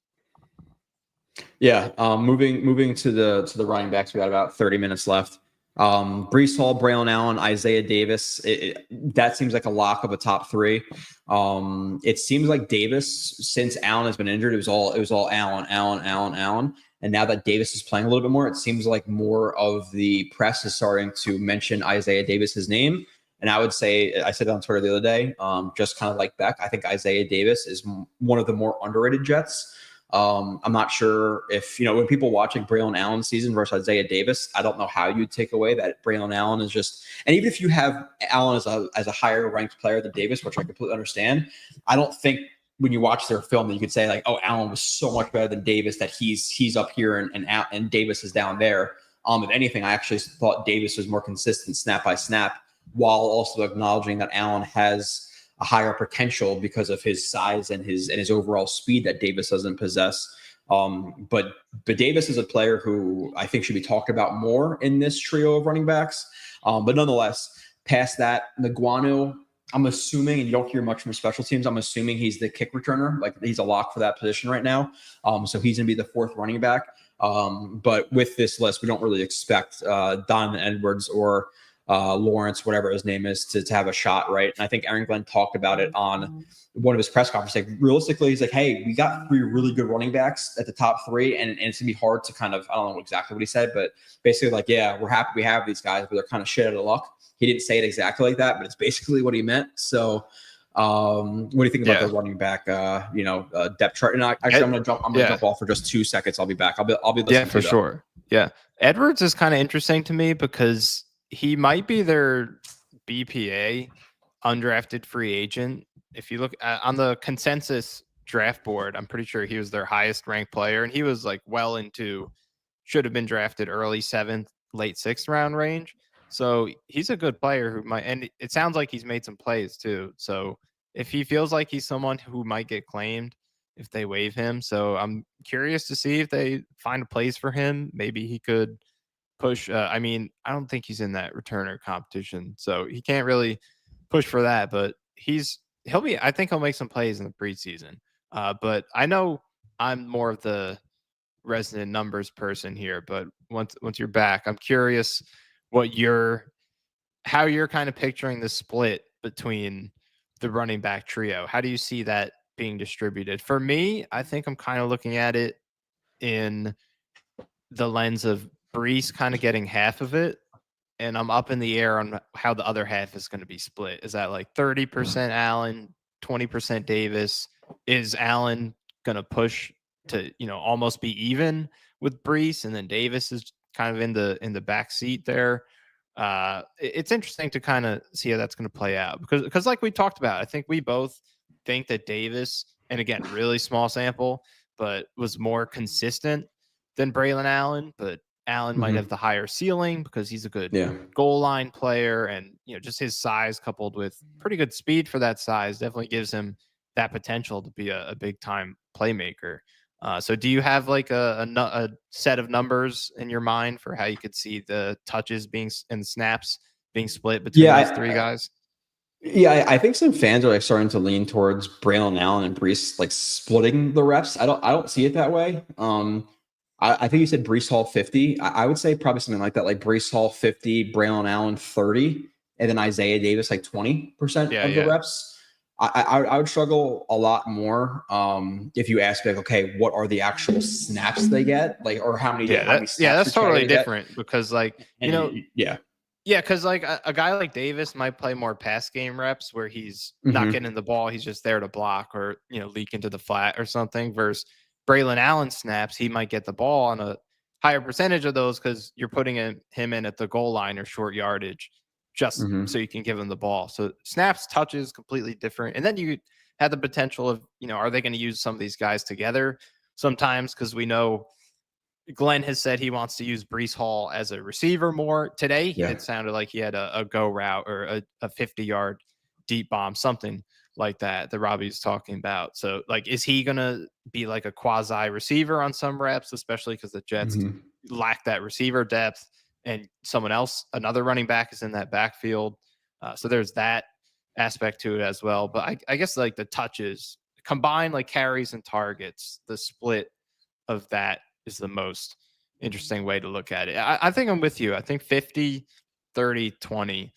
[SPEAKER 1] Yeah. Moving to the running backs, we got about 30 minutes left. Breece Hall, Braylon Allen, Isaiah Davis. That seems like a lock of a top 3. It seems like Davis, since Allen has been injured, it was all Allen. And now that Davis is playing a little bit more, it seems like more of the press is starting to mention Isaiah Davis's name. And I would say, I said it on Twitter the other day, just kind of like Beck, I think Isaiah Davis is one of the more underrated Jets. I'm not sure if, when people watching Braylon Allen's season versus Isaiah Davis, I don't know how you'd take away that Braylon Allen is just, and even if you have Allen as a higher ranked player than Davis, which I completely understand, I don't think when you watch their film that you could say like, oh, Allen was so much better than Davis that he's up here and Davis is down there. If anything, I actually thought Davis was more consistent snap by snap, while also acknowledging that Allen has a higher potential because of his size and his overall speed that Davis doesn't possess. But Davis is a player who I think should be talked about more in this trio of running backs. But nonetheless, past that, Nguanu, I'm assuming, and you don't hear much from special teams, I'm assuming he's the kick returner. Like he's a lock for that position right now. So he's going to be the 4th running back. But with this list, we don't really expect Donovan Edwards or Lawrence, whatever his name is, to have a shot, right? And I think Aaron Glenn talked about it on one of his press conferences. Like, realistically, he's like, hey, we got 3 really good running backs at the top 3, and it's going to be hard to kind of, I don't know exactly what he said, but basically like, yeah, we're happy we have these guys, but they're kind of shit out of luck. He didn't say it exactly like that, but it's basically what he meant. So what do you think about the running back, depth chart? And actually, I'm going to jump off for just 2 seconds. I'll be back. I'll be listening.
[SPEAKER 2] Yeah, for sure. Yeah. Edwards is kind of interesting to me because he might be their BPA, undrafted free agent. If you look on the consensus draft board, I'm pretty sure he was their highest ranked player, and he was like well into, should have been drafted early 7th, late 6th round range. So he's a good player who might, and it sounds like he's made some plays too. So if he feels like he's someone who might get claimed if they waive him. So I'm curious to see if they find a place for him. Maybe he could push. I mean, I don't think he's in that returner competition, so he can't really push for that. But I think he'll make some plays in the preseason. But I know I'm more of the resident numbers person here. But once you're back, I'm curious what your how you're kind of picturing the split between the running back trio. How do you see that being distributed? For me, I think I'm kind of looking at it in the lens of Breece kind of getting half of it, and I'm up in the air on how the other half is going to be split. Is that like 30% Allen, 20% Davis? Is Allen going to push to, almost be even with Breece, and then Davis is kind of in the back seat there? It's interesting to kind of see how that's going to play out because like we talked about, I think we both think that Davis, and again, really small sample, but was more consistent than Braylon Allen, but Allen might have the higher ceiling because he's a good goal line player, and just his size coupled with pretty good speed for that size definitely gives him that potential to be a big time playmaker. So do you have like a set of numbers in your mind for how you could see the touches being and snaps being split between these three guys?
[SPEAKER 1] I think some fans are like starting to lean towards Braylon Allen and Breece like splitting the reps. I don't see it that way. I think you said Breece Hall 50. I would say probably something like that, like Breece Hall 50, Braylon Allen 30, and then Isaiah Davis like 20% of the reps. I would struggle a lot more if you ask me, like, okay, what are the actual snaps they get, like, or how many?
[SPEAKER 2] That's totally different because, like, because like a guy like Davis might play more pass game reps where he's not getting the ball, he's just there to block or leak into the flat or something. Versus Braylon Allen snaps, he might get the ball on a higher percentage of those because you're putting him in at the goal line or short yardage just so you can give him the ball. So snaps, touches, completely different. And then you have the potential of, are they going to use some of these guys together sometimes? Because we know Glenn has said he wants to use Breece Hall as a receiver more. Today, it sounded like he had a go route or a 50-yard deep bomb, something like that Robbie's talking about. So, like, is he going to be like a quasi receiver on some reps, especially because the Jets lack that receiver depth and someone else, another running back is in that backfield. So there's that aspect to it as well. But I guess like the touches combined, like carries and targets, the split of that is the most interesting way to look at it. I think I'm with you. I think 50, 30, 20,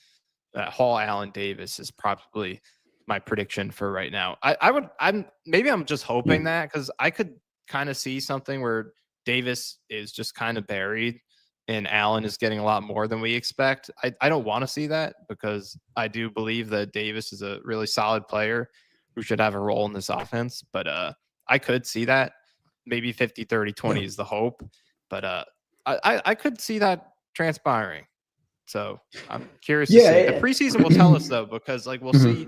[SPEAKER 2] Hall, Allen, Davis is probably my prediction for right now. I'm just hoping that because I could kind of see something where Davis is just kind of buried and Allen is getting a lot more than we expect. I don't want to see that because I do believe that Davis is a really solid player who should have a role in this offense. But I could see that. Maybe 50, 30, 20 is the hope. But I could see that transpiring. So I'm curious to see. The preseason will tell us, though, because like we'll see,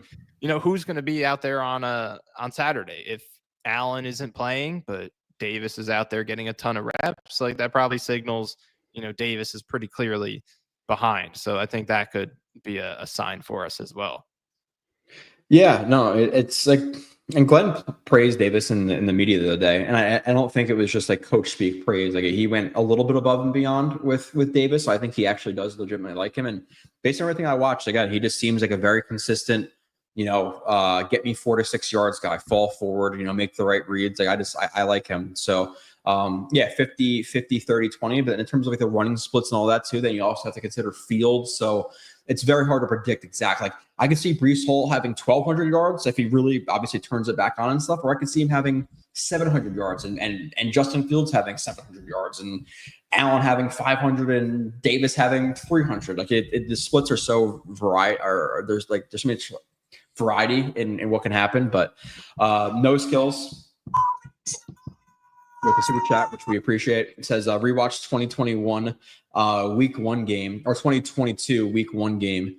[SPEAKER 2] who's going to be out there on Saturday. If Allen isn't playing, but Davis is out there getting a ton of reps, like that probably signals – Davis is pretty clearly behind. So I think that could be a sign for us as well.
[SPEAKER 1] Yeah, no, it's like, and Glenn praised Davis in the media the other day, and I don't think it was just like coach speak praise. Like he went a little bit above and beyond with Davis. So I think he actually does legitimately like him. And based on everything I watched, again, he just seems like a very consistent, get me 4 to 6 yards guy, fall forward, make the right reads. Like I like him. So 50, 30, 20. But in terms of like the running splits and all that too, then you also have to consider fields. So it's very hard to predict exactly. Like I could see Breece Hall having 1,200 yards if he really obviously turns it back on and stuff, or I could see him having 700 yards and Justin Fields having 700 yards and Allen having 500 and Davis having 300. Like the splits are so variety, or there's so much variety in what can happen, but no skills. With the super chat, which we appreciate. It says rewatch 2021 week 1 game or 2022 week 1 game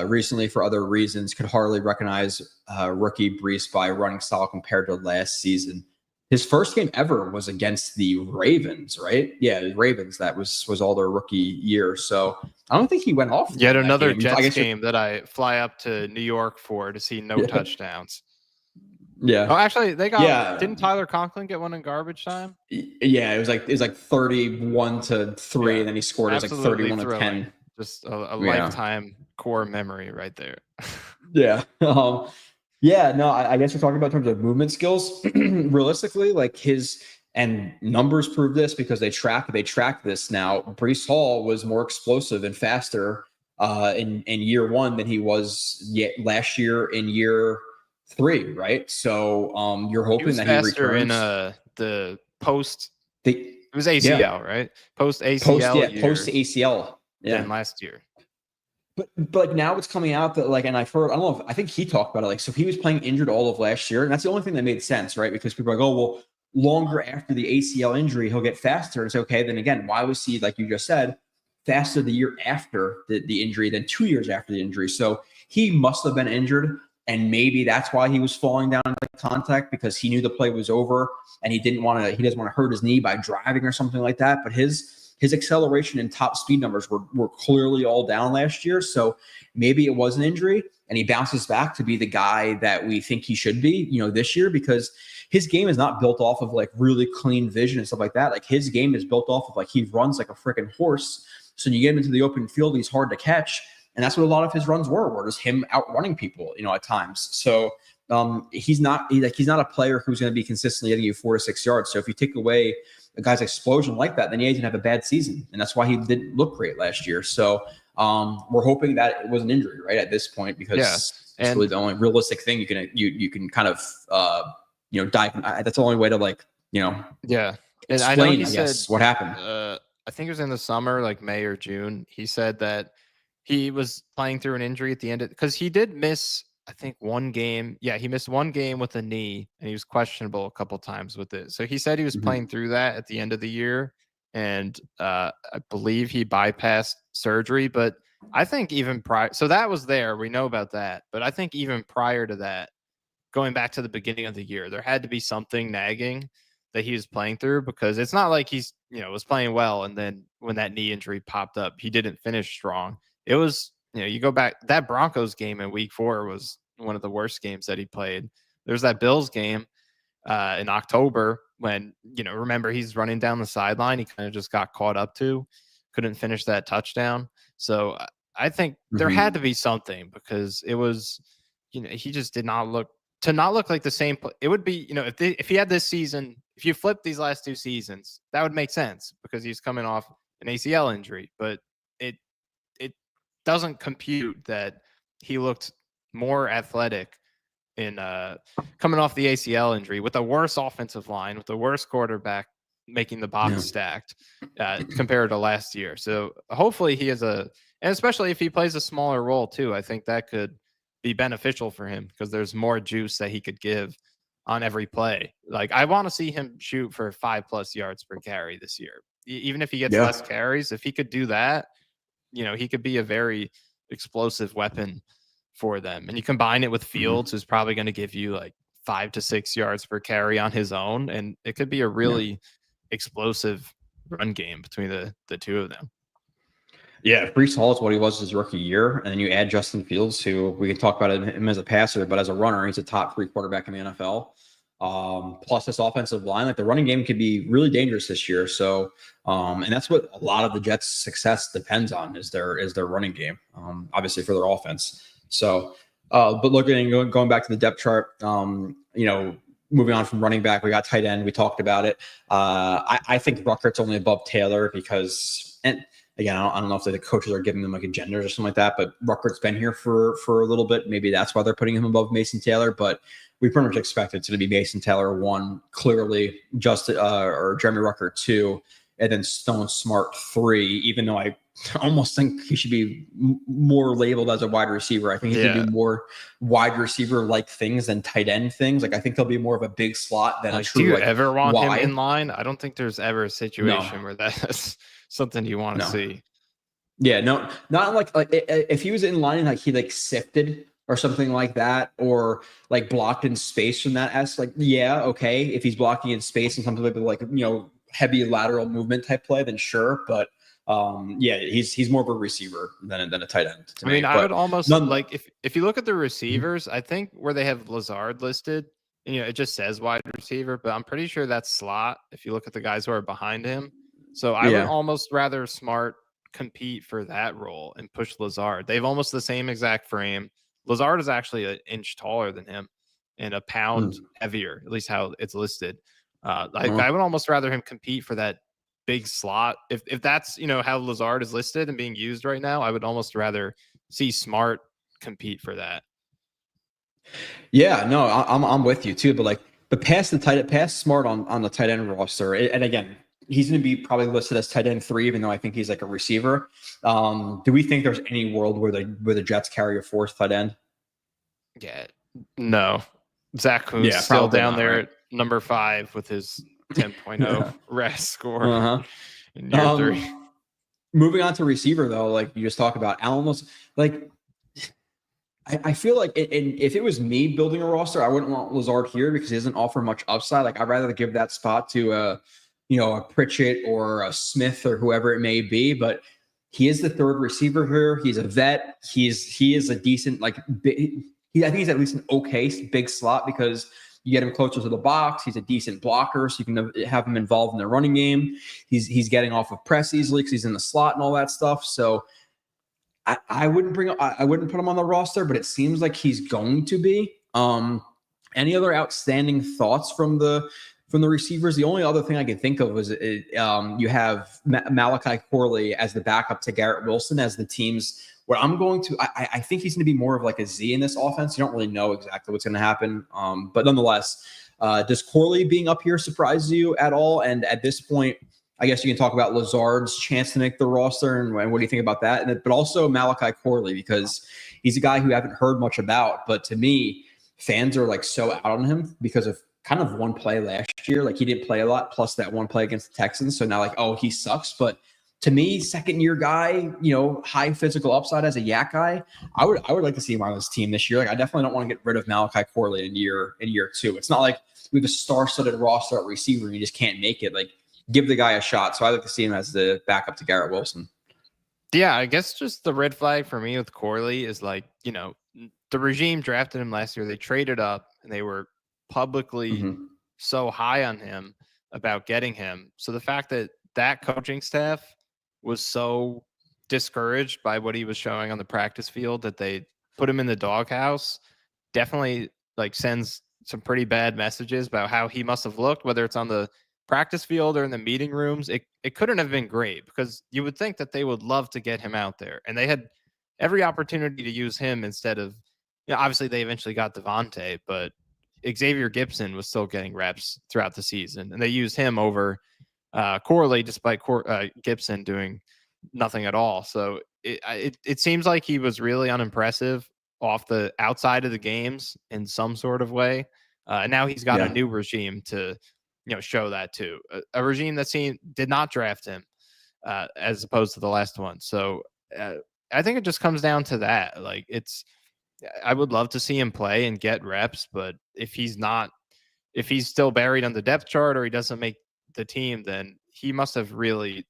[SPEAKER 1] recently for other reasons. Could hardly recognize rookie Breece by running style compared to last season. His first game ever was against the Ravens, right? Yeah, the Ravens. That was all their rookie year. So I don't think he went off.
[SPEAKER 2] Yet another Jets game that I fly up to New York for to see no touchdowns.
[SPEAKER 1] Yeah.
[SPEAKER 2] Oh, actually, they got. Didn't Tyler Conklin get one in garbage time?
[SPEAKER 1] Yeah, it was like 31-3, and then he scored. It was like 31-10.
[SPEAKER 2] Just a lifetime core memory right there.
[SPEAKER 1] Yeah. No, I guess we're talking about in terms of movement skills. Realistically, like his and numbers prove this because they track this now. Breece Hall was more explosive and faster in year one than he was last year in year 3, right? So you're
[SPEAKER 2] He
[SPEAKER 1] hoping
[SPEAKER 2] was
[SPEAKER 1] that he
[SPEAKER 2] faster in
[SPEAKER 1] returns.
[SPEAKER 2] the post.
[SPEAKER 1] The
[SPEAKER 2] It was
[SPEAKER 1] yeah,
[SPEAKER 2] ACL, right? Post ACL
[SPEAKER 1] post
[SPEAKER 2] year
[SPEAKER 1] ACL.
[SPEAKER 2] than
[SPEAKER 1] Yeah.
[SPEAKER 2] last year.
[SPEAKER 1] But like now it's coming out that like, and I've heard, I don't know if, I think he talked about it. Like, so he was playing injured all of last year. And that's the only thing that made sense, right? Because people are like, oh, well, longer after the ACL injury, he'll get faster. It's okay. Then again, why was he, like you just said, faster the year after the injury than 2 years after the injury? So he must have been injured. And maybe that's why he was falling down into contact, because he knew the play was over and he doesn't want to hurt his knee by driving or something like that. But his acceleration and top speed numbers were clearly all down last year. So maybe it was an injury and he bounces back to be the guy that we think he should be, this year, because his game is not built off of like really clean vision and stuff like that. Like his game is built off of like he runs like a freaking horse. So when you get him into the open field, he's hard to catch. And that's what a lot of his runs were just him outrunning people, at times. So he's not a player who's going to be consistently getting you 4 to 6 yards. So if you take away a guy's explosion like that, then he's going to have a bad season. And that's why he didn't look great last year. So we're hoping that it was an injury, right, at this point, because it's really the only realistic thing you can kind of, dive. That's the only way to
[SPEAKER 2] Yeah. And
[SPEAKER 1] explain,
[SPEAKER 2] I know he
[SPEAKER 1] I guess,
[SPEAKER 2] said,
[SPEAKER 1] what happened.
[SPEAKER 2] I think it was in the summer, like May or June. He said that he was playing through an injury at the end because he did miss, I think, one game. Yeah, he missed one game with a knee, and he was questionable a couple times with it. So he said he was playing through that at the end of the year, and I believe he bypassed surgery. But I think even prior, so that was there. We know about that. But I think even prior to that, going back to the beginning of the year, there had to be something nagging that he was playing through, because it's not like he's, was playing well and then when that knee injury popped up, he didn't finish strong. It was, you go back, that Broncos game in week 4 was one of the worst games that he played. There's that Bills game in October when, remember, he's running down the sideline. He kind of just got caught up to, couldn't finish that touchdown. So I think there had to be something, because it was, he just did not look like the same. It would be, if he had this season, if you flip these last 2 seasons, that would make sense, because he's coming off an ACL injury. But it doesn't compute that he looked more athletic in coming off the ACL injury with a worse offensive line, with the worst quarterback making the box stacked compared to last year. So hopefully he is and especially if he plays a smaller role too, I think that could be beneficial for him, because there's more juice that he could give on every play. Like, I want to see him shoot for 5+ yards per carry this year. Even if he gets less carries, if he could do that, he could be a very explosive weapon for them. And you combine it with Fields, who's probably going to give you like 5 to 6 yards per carry on his own, and it could be a really explosive run game between the two of them.
[SPEAKER 1] Yeah, Breece Hall is what he was his rookie year, and then you add Justin Fields, who we can talk about him as a passer, but as a runner, he's a top 3 quarterback in the NFL. Plus this offensive line, like the running game could be really dangerous this year. So, and that's what a lot of the Jets' success depends on, is their running game, obviously for their offense. So, but looking and going back to the depth chart, moving on from running back, we got tight end. We talked about it. I think Ruckert's only above Taylor because, and again, I don't know if the coaches are giving them like agendas or something like that, but Ruckert's been here for a little bit. Maybe that's why they're putting him above Mason Taylor, but we pretty much expected it to be Mason Taylor 1, clearly, or Jeremy Ruckert 2, and then Stone Smart 3, even though I almost think he should be more labeled as a wide receiver. I think he can do more wide receiver like things than tight end things. Like, I think he'll be more of a big slot than a true.
[SPEAKER 2] Do you ever want him in line? I don't think there's ever a situation where that's something you want to see.
[SPEAKER 1] Yeah, no, not like if he was in line and like he like sifted or something like that, or like blocked in space from that S, like, yeah, okay. If he's blocking in space and something like heavy lateral movement type play, then sure. But yeah, he's more of a receiver than a tight end.
[SPEAKER 2] I mean, I would almost like if you look at the receivers, I think where they have Lazard listed, it just says wide receiver, but I'm pretty sure that's slot if you look at the guys who are behind him. So I would almost rather Smart compete for that role and push Lazard. They have almost the same exact frame. Lazard is actually an inch taller than him and a pound heavier, at least how it's listed. I would almost rather him compete for that big slot. If that's, how Lazard is listed and being used right now, I would almost rather see Smart compete for that.
[SPEAKER 1] Yeah, no, I'm with you too. But like, pass Smart on the tight end roster, and again, he's going to be probably listed as tight end 3, even though I think he's like a receiver. Do we think there's any world where the Jets carry a 4th tight end?
[SPEAKER 2] Yeah, no. Zach Kuhn's
[SPEAKER 1] Yeah,
[SPEAKER 2] still
[SPEAKER 1] probably
[SPEAKER 2] down
[SPEAKER 1] not,
[SPEAKER 2] there
[SPEAKER 1] right?
[SPEAKER 2] at number 5 with his 10.0 RAS score
[SPEAKER 1] Uh-huh.
[SPEAKER 2] in year 3.
[SPEAKER 1] Moving on to receiver though, like you just talked about, Allen was like, I feel like if it was me building a roster, I wouldn't want Lazard here because he doesn't offer much upside. Like I'd rather give that spot to a Pritchett or a Smith or whoever it may be. But he is the 3rd receiver here. He's a vet. He is a decent I think he's at least an okay big slot because you get him closer to the box. He's a decent blocker, so you can have him involved in the running game. He's getting off of press easily because he's in the slot and all that stuff. So I wouldn't put him on the roster, but it seems like he's going to be. Any other outstanding thoughts from the receivers? The only other thing I can think of was you have Malachi Corley as the backup to Garrett Wilson as the team's. Where I'm going to, I think he's going to be more of like a Z in this offense. You don't really know exactly what's going to happen, but nonetheless, does Corley being up here surprise you at all? And at this point, I guess you can talk about Lazard's chance to make the roster and what do you think about that? But also Malachi Corley, because he's a guy who I haven't heard much about. But to me, fans are like so out on him because of kind of one play last year. Like he didn't play a lot, plus that one play against the Texans. So now like, oh, he sucks. But to me, 2nd-year guy, high physical upside as a yak guy, I would like to see him on this team this year. Like I definitely don't want to get rid of Malachi Corley in year 2. It's not like we have a star-studded roster at receiver and you just can't make it. Like give the guy a shot. So I like to see him as the backup to Garrett Wilson.
[SPEAKER 2] Yeah, I guess just the red flag for me with Corley is like, the regime drafted him last year. They traded up and they were publicly so high on him about getting him. So the fact that coaching staff was so discouraged by what he was showing on the practice field that they put him in the doghouse definitely like sends some pretty bad messages about how he must have looked, whether it's on the practice field or in the meeting rooms. It couldn't have been great because you would think that they would love to get him out there, and they had every opportunity to use him instead of, obviously they eventually got Devontae, but Xavier Gibson was still getting reps throughout the season, and they used him over Corley despite Gibson doing nothing at all. So it seems like he was really unimpressive off the outside of the games in some sort of way. And now he's got a new regime to, show that too. A regime that did not draft him as opposed to the last one. So I think it just comes down to that. Like I would love to see him play and get reps, but if he's still buried on the depth chart or he doesn't make the team, then he must have really,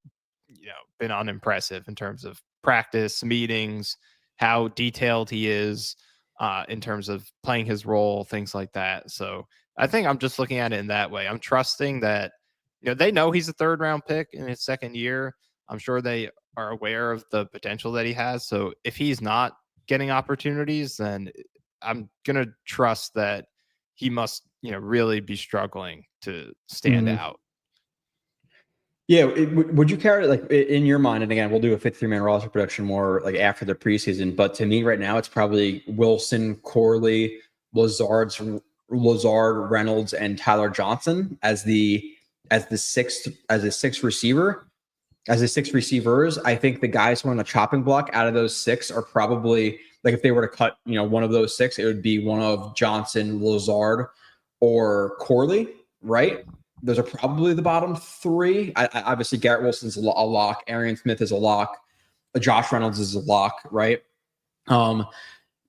[SPEAKER 2] been unimpressive in terms of practice, meetings, how detailed he is in terms of playing his role, things like that. So I think I'm just looking at it in that way. I'm trusting that, they know he's a 3rd-round pick in his 2nd year. I'm sure they are aware of the potential that he has. So if he's not getting opportunities, then I'm going to trust that he must, really be struggling to stand out.
[SPEAKER 1] Yeah, would you carry it like in your mind? And again, we'll do a 53-man roster production more like after the preseason. But to me, right now, it's probably Wilson, Corley, Lazard, Reynolds, and Tyler Johnson as the sixth receiver. As the 6 receivers, I think the guys who are on the chopping block out of those 6 are probably like if they were to cut, one of those 6, it would be one of Johnson, Lazard, or Corley, right? Those are probably the bottom 3. I obviously, Garrett Wilson's a lock. Arian Smith is a lock. Josh Reynolds is a lock, right?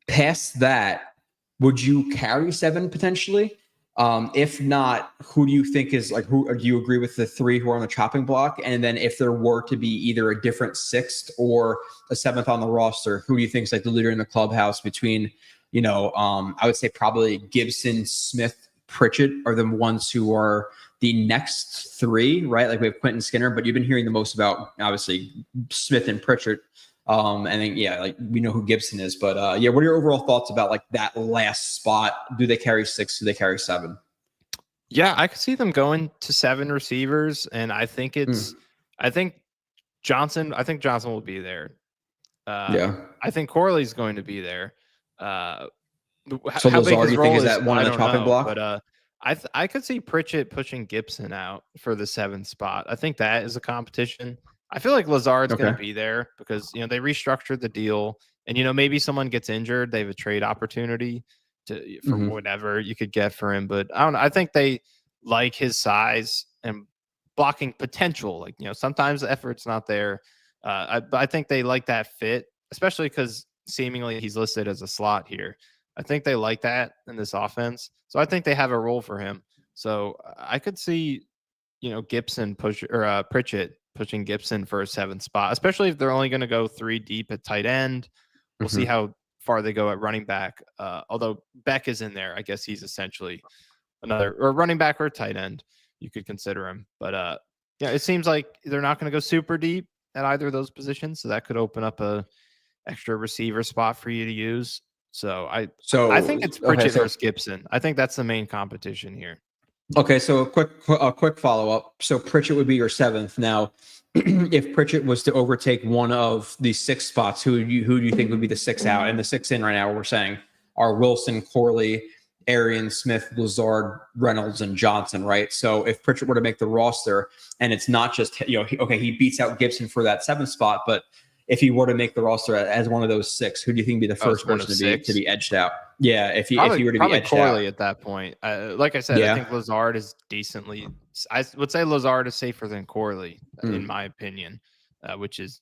[SPEAKER 1] Past that, would you carry 7 potentially? If not, who do you think is like, who do you agree with the 3 who are on the chopping block? And then if there were to be either a different 6th or a 7th on the roster, who do you think is like the leader in the clubhouse between, I would say probably Gibson, Smith, Pritchett are the ones who are the next 3, right? Like we have Quentin Skinner, but you've been hearing the most about obviously Smith and Pritchett. And then, like we know who Gibson is, but what are your overall thoughts about like that last spot? Do they carry 6? Do they carry 7?
[SPEAKER 2] Yeah, I could see them going to 7 receivers, and I think it's I think Johnson will be there.
[SPEAKER 1] Yeah.
[SPEAKER 2] I think Corley's going to be there.
[SPEAKER 1] So
[SPEAKER 2] How big
[SPEAKER 1] Lazard,
[SPEAKER 2] his
[SPEAKER 1] you think
[SPEAKER 2] role
[SPEAKER 1] is
[SPEAKER 2] is,
[SPEAKER 1] that one
[SPEAKER 2] I
[SPEAKER 1] on the
[SPEAKER 2] don't
[SPEAKER 1] chopping
[SPEAKER 2] know,
[SPEAKER 1] block?
[SPEAKER 2] but I could see Pritchett pushing Gibson out for the 7th spot. I think that is a competition. I feel like Lazard's going
[SPEAKER 1] Okay.
[SPEAKER 2] to be there because they restructured the deal, and maybe someone gets injured, they have a trade opportunity for
[SPEAKER 1] Hmm.
[SPEAKER 2] whatever you could get for him. But I don't know. I think they like his size and blocking potential. Like sometimes the effort's not there. But I think they like that fit, especially because seemingly he's listed as a slot here. I think they like that in this offense. So I think they have a role for him. So I could see, Gibson Pritchett pushing Gibson for a 7th spot, especially if they're only going to go 3 deep at tight end. We'll see
[SPEAKER 1] Hmm.
[SPEAKER 2] how far they go at running back. Although Beck is in there, I guess he's essentially another or running back or tight end. You could consider him, but it seems like they're not going to go super deep at either of those positions, so that could open up a extra receiver spot for you to use. So I
[SPEAKER 1] So
[SPEAKER 2] think it's
[SPEAKER 1] okay,
[SPEAKER 2] Pritchett
[SPEAKER 1] so
[SPEAKER 2] versus Gibson. I think that's the main competition here.
[SPEAKER 1] okay, so a quick follow up. So Pritchett would be your 7th. Now, if Pritchett was to overtake one of the 6 spots, who do you think would be the 6 out? And the 6 in right now, we're saying are Wilson, Corley, Arian, Smith, Lazard, Reynolds, and Johnson, right? So if Pritchett were to make the roster, and it's not just he beats out Gibson for that 7th spot, but if he were to make the roster as one of those 6, who do you think would be the
[SPEAKER 2] Oh, it's
[SPEAKER 1] first
[SPEAKER 2] one
[SPEAKER 1] person
[SPEAKER 2] of
[SPEAKER 1] to be
[SPEAKER 2] 6.
[SPEAKER 1] edged out? Yeah, if he were to be
[SPEAKER 2] Probably
[SPEAKER 1] edged out.
[SPEAKER 2] Corley at that point. Like I said, I
[SPEAKER 1] Yeah.
[SPEAKER 2] think Lazard is decently. I would say Lazard is safer than Corley, in
[SPEAKER 1] Mm.
[SPEAKER 2] my opinion, which is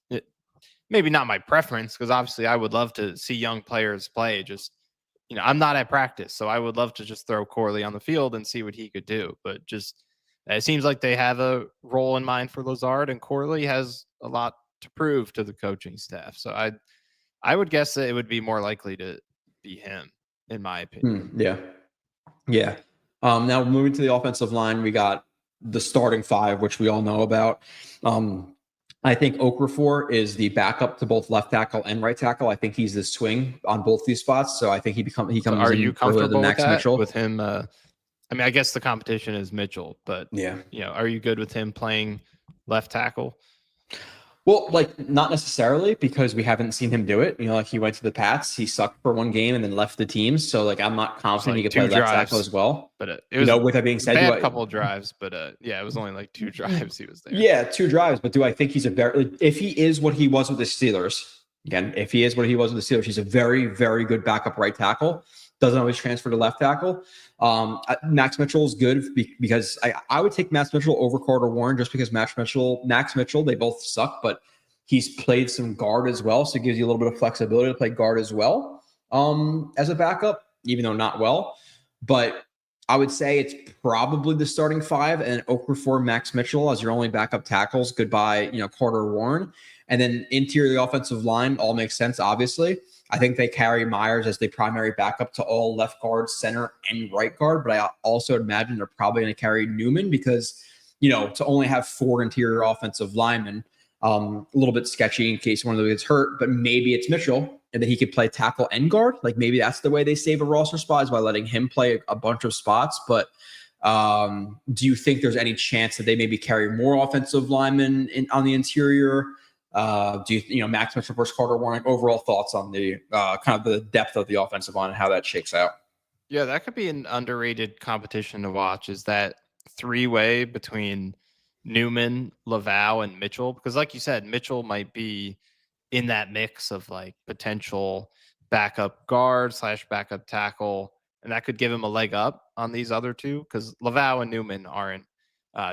[SPEAKER 2] maybe not my preference because obviously I would love to see young players play. Just I'm not at practice, so I would love to just throw Corley on the field and see what he could do. But just it seems like they have a role in mind for Lazard, and Corley has a lot to prove to the coaching staff. So I would guess that it would be more likely to be him, in my opinion.
[SPEAKER 1] Yeah. Yeah. Now moving to the offensive line, we got the starting 5, which we all know about. I think Okafor is the backup to both left tackle and right tackle. I think he's the swing on both these spots, so I think he
[SPEAKER 2] So
[SPEAKER 1] comes
[SPEAKER 2] are you
[SPEAKER 1] in earlier than
[SPEAKER 2] comfortable with
[SPEAKER 1] Max
[SPEAKER 2] that?
[SPEAKER 1] Mitchell.
[SPEAKER 2] With him? I mean, I guess the competition is Mitchell, but
[SPEAKER 1] Yeah.
[SPEAKER 2] are you good with him playing left tackle?
[SPEAKER 1] Well, like not necessarily because we haven't seen him do it. Like he went to the Pats, he sucked for one game and then left the team. So like I'm not
[SPEAKER 2] It's
[SPEAKER 1] confident he
[SPEAKER 2] like
[SPEAKER 1] could play
[SPEAKER 2] 2
[SPEAKER 1] left tackle
[SPEAKER 2] drives,
[SPEAKER 1] as well.
[SPEAKER 2] but it was
[SPEAKER 1] With that being
[SPEAKER 2] a
[SPEAKER 1] said,
[SPEAKER 2] bad couple of drives, but yeah, it was only like 2 drives he was there.
[SPEAKER 1] Yeah, 2 drives, but do I think he's if he is what he was with the Steelers, again, if he is what he was with the Steelers, he's a very, very good backup right tackle. Doesn't always transfer to left tackle. Max Mitchell is good because I would take Max Mitchell over Carter Warren just because Max Mitchell, they both suck, but he's played some guard as well. So it gives you a little bit of flexibility to play guard as well as a backup, even though not well. But I would say it's probably the starting 5 and Okafor, Max Mitchell as your only backup tackles. Goodbye, Carter Warren. And then interior the offensive line all makes sense, obviously. I think they carry Myers as the primary backup to all left guard, center, and right guard. But I also imagine they're probably going to carry Newman because, to only have 4 interior offensive linemen, a little bit sketchy in case one of them gets hurt, but maybe it's Mitchell and that he could play tackle and guard. Like maybe that's the way they save a roster spot is by letting him play a bunch of spots. But do you think there's any chance that they maybe carry more offensive linemen on the interior? Do you Max Mitchell versus Carter Warren? Overall thoughts on the kind of the depth of the offensive line and how that shakes out?
[SPEAKER 2] Yeah, that could be an underrated competition to watch. Is that 3-way between Newman, Laval, and Mitchell? Because, like you said, Mitchell might be in that mix of like potential backup guard / backup tackle, and that could give him a leg up on these other 2 because Laval and Newman aren't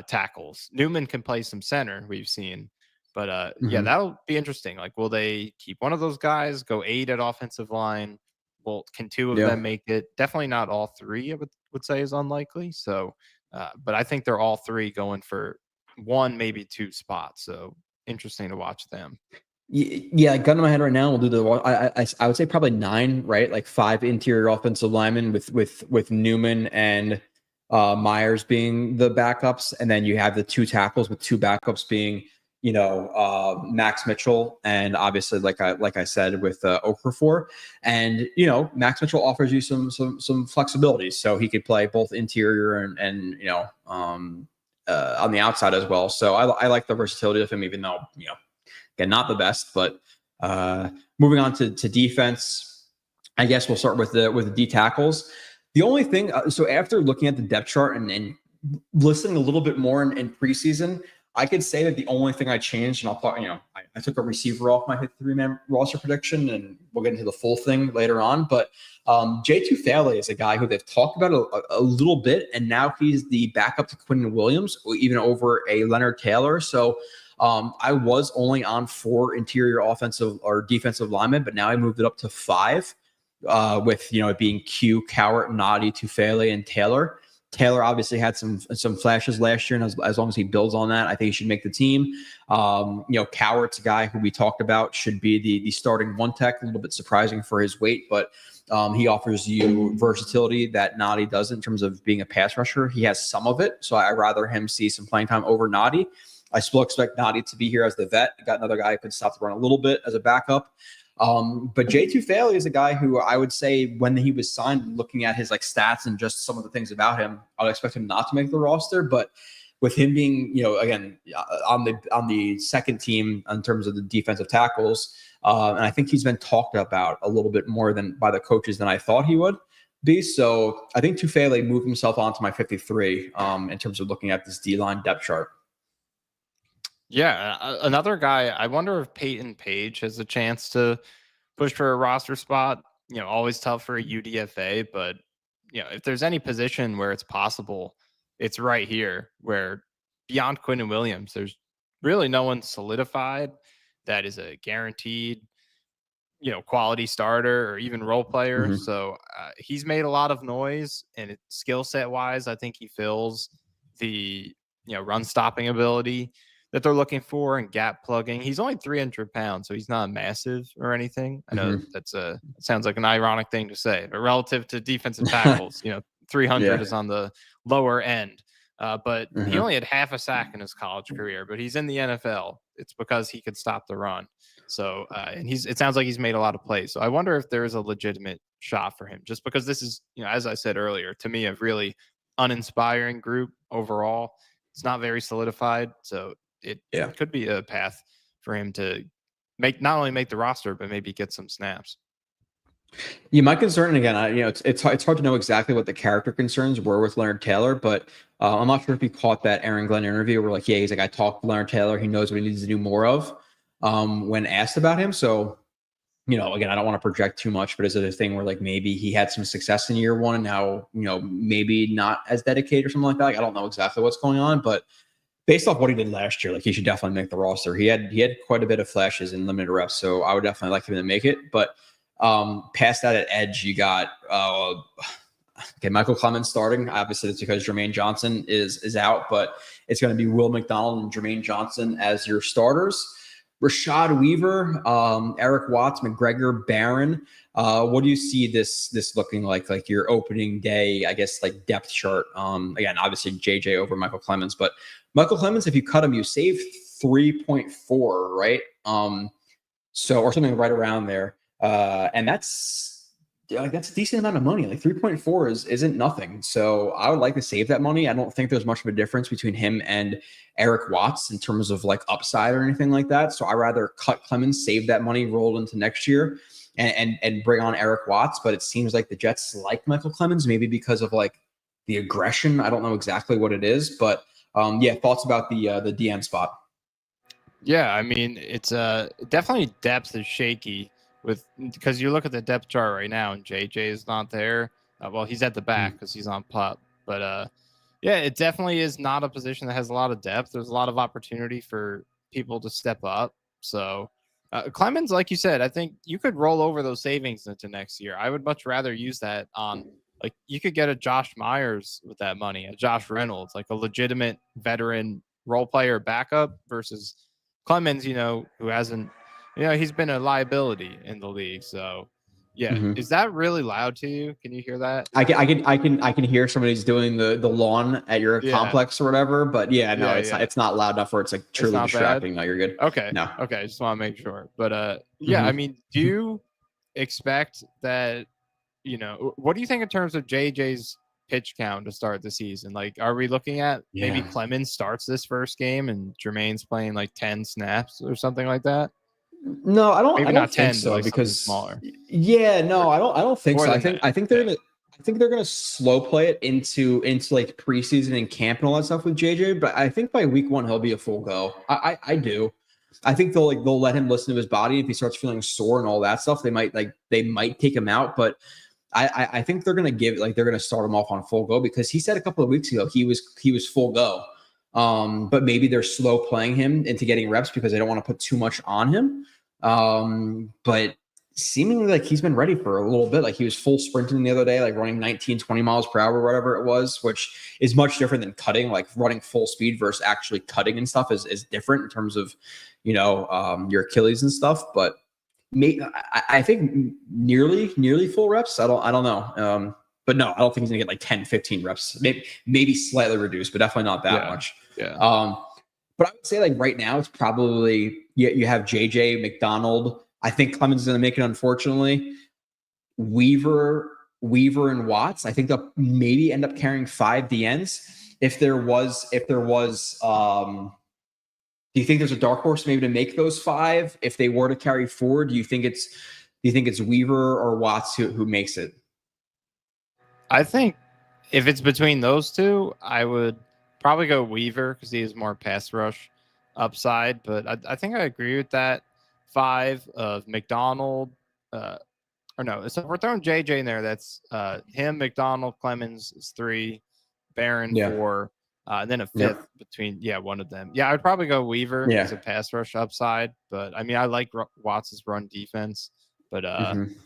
[SPEAKER 2] tackles. Newman can play some center, we've seen, but yeah,
[SPEAKER 1] Mm-hmm.
[SPEAKER 2] that'll be interesting. Like, will they keep one of those guys, go 8 at offensive line? Well, can 2 of
[SPEAKER 1] Yeah.
[SPEAKER 2] them make it? Definitely not all 3. I would say is unlikely. So, but I think they're all 3 going for 1, maybe 2 spots. So interesting to watch them.
[SPEAKER 1] Yeah, gun in my head right now. We'll do I would say probably 9, right? Like 5 interior offensive linemen with Newman and Myers being the backups, and then you have the 2 tackles with 2 backups being Max Mitchell and obviously like I said with Okafor, and Max Mitchell offers you some flexibility, so he could play both interior and on the outside as well. So I like the versatility of him, even though, again, not the best. But moving on to defense, I guess we'll start with the D tackles. The only thing, so after looking at the depth chart and listening a little bit more in preseason, I could say that the only thing I changed, and I'll talk, I took a receiver off my 53-man roster prediction, and we'll get into the full thing later on. But J2 Thaley is a guy who they've talked about a little bit, and now he's the backup to Quinton Williams, even over a Leonard Taylor. So I was only on 4 interior offensive or defensive linemen, but now I moved it up to 5, with it being Q, Cowart, Noddy, Tufele, and Taylor. Taylor obviously had some flashes last year, and as long as he builds on that, I think he should make the team. Cowart's a guy who we talked about should be the starting one tech. A little bit surprising for his weight, but he offers you versatility that Noddy doesn't in terms of being a pass rusher. He has some of it, so I'd rather him see some playing time over Noddy. I still expect Noddy to be here as the vet. Got another guy who could stop the run a little bit as a backup. But J2 Thaley is a guy who I would say when he was signed, looking at his stats and just some of the things about him, I would expect him not to make the roster. But with him being, again, on the second team in terms of the defensive tackles, and I think he's been talked about a little bit more by the coaches than I thought he would be. So I think Tufele moved himself onto my 53 in terms of looking at this D-line depth chart.
[SPEAKER 2] Yeah, another guy, I wonder if Peyton Page has a chance to push for a roster spot. Always tough for a UDFA, but if there's any position where it's possible, it's right here, where beyond Quinton Williams, there's really no one solidified that is a guaranteed, quality starter or even role player.
[SPEAKER 1] Mm-hmm.
[SPEAKER 2] So he's made a lot of noise, and skill set wise, I think he fills the run stopping ability that they're looking for and gap plugging. He's only 300 pounds, so he's not massive or anything. I know it sounds like an ironic thing to say, but relative to defensive tackles, 300 is on the lower end. But he only had half a sack in his college career, but he's in the NFL. It's because he could stop the run. So, and it sounds like he's made a lot of plays. So I wonder if there is a legitimate shot for him, just because this is, as I said earlier, to me, a really uninspiring group overall. It's not very solidified. So it could be a path for him to not only make the roster, but maybe get some snaps.
[SPEAKER 1] Yeah, my concern, again, it's hard to know exactly what the character concerns were with Leonard Taylor, but I'm not sure if you caught that Aaron Glenn interview where he's like, I talked to Leonard Taylor. He knows what he needs to do more of when asked about him. So, again, I don't want to project too much, but is it a thing where maybe he had some success in year one and now, maybe not as dedicated or something like that? I don't know exactly what's going on, but based off what he did last year, he should definitely make the roster. He had quite a bit of flashes in limited reps, so I would definitely like him to make it. But past that at edge, you got Michael Clemens starting. Obviously, that's because Jermaine Johnson is out, but it's going to be Will McDonald and Jermaine Johnson as your starters. Rashad Weaver, Eric Watts, McGregor, Barron. What do you see this looking like your opening day, I guess, depth chart? Again, obviously JJ over Michael Clemens, but Michael Clemens, if you cut him, you save 3.4, right? So, or something right around there. And that's a decent amount of money. 3.4 isn't nothing. So I would like to save that money. I don't think there's much of a difference between him and Eric Watts in terms of upside or anything like that. So I rather cut Clemens, save that money, roll into next year and bring on Eric Watts. But it seems like the Jets like Michael Clemens, maybe because of the aggression. I don't know exactly what it is, but thoughts about the DN spot.
[SPEAKER 2] Yeah, I mean, it's definitely depth is shaky because you look at the depth chart right now and JJ is not there. Well, he's at the back because he's on pup, but it definitely is not a position that has a lot of depth. There's a lot of opportunity for people to step up. So Clemens, like you said, I think you could roll over those savings into next year. I would much rather use that on you could get a Josh Myers with that money, a Josh Reynolds, a legitimate veteran role player backup versus Clemens, who hasn't, he's been a liability in the league. So, Is that really loud to you? Can you hear that?
[SPEAKER 1] I can hear somebody's doing the lawn at your complex or whatever. But it's not loud enough where it's truly distracting. No, you're good.
[SPEAKER 2] Okay.
[SPEAKER 1] No.
[SPEAKER 2] Okay. I just want to make sure. But I mean, do you expect that? What do you think in terms of JJ's pitch count to start the season? Like, are we looking at maybe Clemens starts this first game and Jermaine's playing like 10 snaps or something like that?
[SPEAKER 1] No, I don't.
[SPEAKER 2] Maybe
[SPEAKER 1] I don't
[SPEAKER 2] not
[SPEAKER 1] think
[SPEAKER 2] 10,
[SPEAKER 1] so
[SPEAKER 2] but like something
[SPEAKER 1] because
[SPEAKER 2] smaller.
[SPEAKER 1] yeah, no, I don't. I don't think
[SPEAKER 2] More
[SPEAKER 1] so.
[SPEAKER 2] than that.
[SPEAKER 1] I think they're gonna. I think they're gonna slow play it into like preseason and camp and all that stuff with JJ. But I think by week 1 he'll be a full go. I do. I think they'll let him listen to his body. If he starts feeling sore and all that stuff, they might take him out. But I think they're gonna they're gonna start him off on full go because he said a couple of weeks ago he was full go. But maybe they're slow playing him into getting reps because they don't want to put too much on him. But seemingly like he's been ready for a little bit. Like he was full sprinting the other day, like running 19, 20 miles per hour, or whatever it was, which is much different than cutting. Like running full speed versus actually cutting and stuff is different in terms of, your Achilles and stuff. But I think nearly full reps. I don't know. But no, I don't think he's gonna get like 10, 15 reps. Maybe slightly reduced, but definitely not that much.
[SPEAKER 2] Yeah.
[SPEAKER 1] But I would say like right now it's probably you have JJ McDonald. I think Clemens is going to make it. Unfortunately, Weaver and Watts. I think they'll maybe end up carrying 5 DNs. If there was, do you think there's a dark horse maybe to make those 5? If they were to carry 4, do you think it's Weaver or Watts who makes it?
[SPEAKER 2] I think if it's between those two, I would probably go Weaver because he has more pass rush upside. But I think I agree with that. 5 of McDonald, or no, so if we're throwing JJ in there, that's him, McDonald, Clemens is 3, Barron 4, and then a 5th between one of them. Yeah, I'd probably go Weaver as a pass rush upside, but I mean I like Watts' run defense, but I'm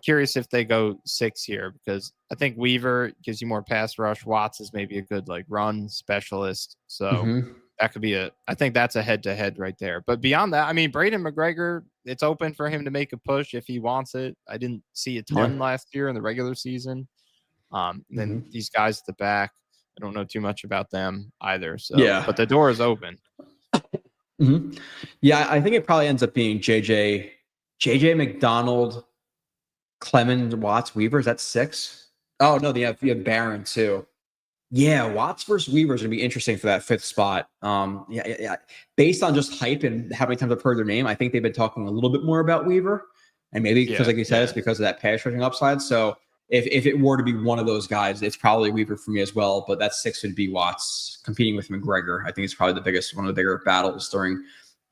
[SPEAKER 2] curious if they go 6 here because I think Weaver gives you more pass rush. Watts is maybe a good like run specialist, so. That could be I think that's a head-to-head right there. But beyond that, I mean, Braden McGregor, it's open for him to make a push if he wants it. I didn't see a ton last year in the regular season. Then these guys at the back, I don't know too much about them either. So, but the door is open.
[SPEAKER 1] Yeah, I think it probably ends up being JJ McDonald, Clemens, Watts, Weaver. Is that 6? Oh, no, you have Barron too. Yeah, Watts versus Weaver is going to be interesting for that 5th spot. Based on just hype and how many times I've heard their name, I think they've been talking a little bit more about Weaver. And maybe because, like you said, it's because of that pass rushing upside. So if it were to be one of those guys, it's probably Weaver for me as well. But that 6 would be Watts competing with McGregor. I think it's probably one of the bigger battles during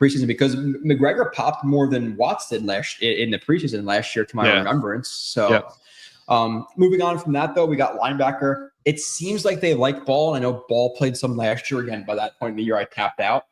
[SPEAKER 1] preseason because McGregor popped more than Watts did in the preseason last year, to my remembrance. So moving on from that, though, we got linebacker. It seems like they like Ball. And I know Ball played some last year. Again, by that point in the year, I tapped out.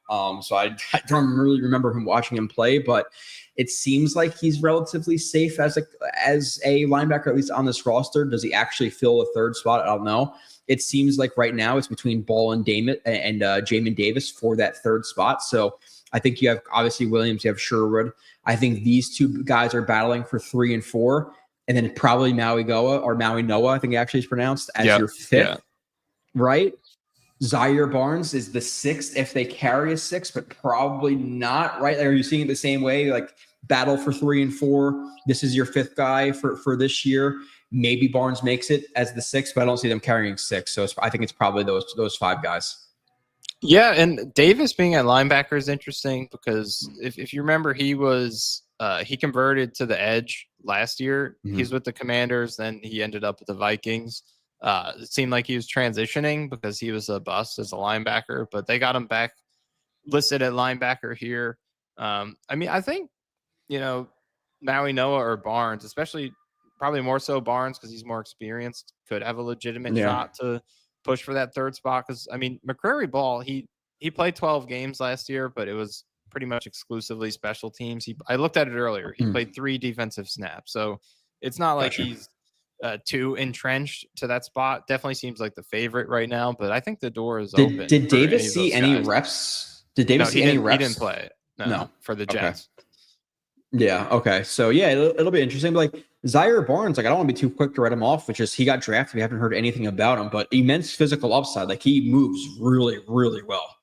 [SPEAKER 1] So I don't really remember watching him play, but it seems like he's relatively safe as a linebacker, at least on this roster. Does he actually fill a 3rd spot? I don't know. It seems like right now it's between Ball and Jamin Davis for that 3rd spot. So I think you have obviously Williams, you have Sherwood. I think these 2 guys are battling for 3 and 4. And then probably Maui Noah, I think it actually is pronounced, as your 5th, right? Zaire Barnes is the 6th if they carry a 6, but probably not, right? Like, are you seeing it the same way? Like battle for 3 and 4. This is your 5th guy for this year. Maybe Barnes makes it as the 6th, but I don't see them carrying 6. So I think it's probably those 5 guys.
[SPEAKER 2] Yeah, and Davis being at linebacker is interesting because if you remember, he converted to the edge last year. He's with the Commanders, then he ended up with the Vikings. It seemed like he was transitioning because he was a bust as a linebacker, but they got him back listed at linebacker here. I mean, I think, Maui Noah or Barnes, especially probably more so Barnes because he's more experienced, could have a legitimate shot to push for that 3rd spot. Because, I mean, McCrary Ball, he played 12 games last year, but it was pretty much exclusively special teams. I looked at it earlier. He played 3 defensive snaps. So it's not like he's too entrenched to that spot. Definitely seems like the favorite right now, but I think the door is open.
[SPEAKER 1] Did Davis see any reps? Did Davis see any reps?
[SPEAKER 2] He didn't play it. No, for the Jets.
[SPEAKER 1] Okay. Yeah. Okay. So yeah, it'll be interesting. But like Zaire Barnes, like I don't want to be too quick to write him off, which is he got drafted. We haven't heard anything about him, but immense physical upside. Like he moves really, really well.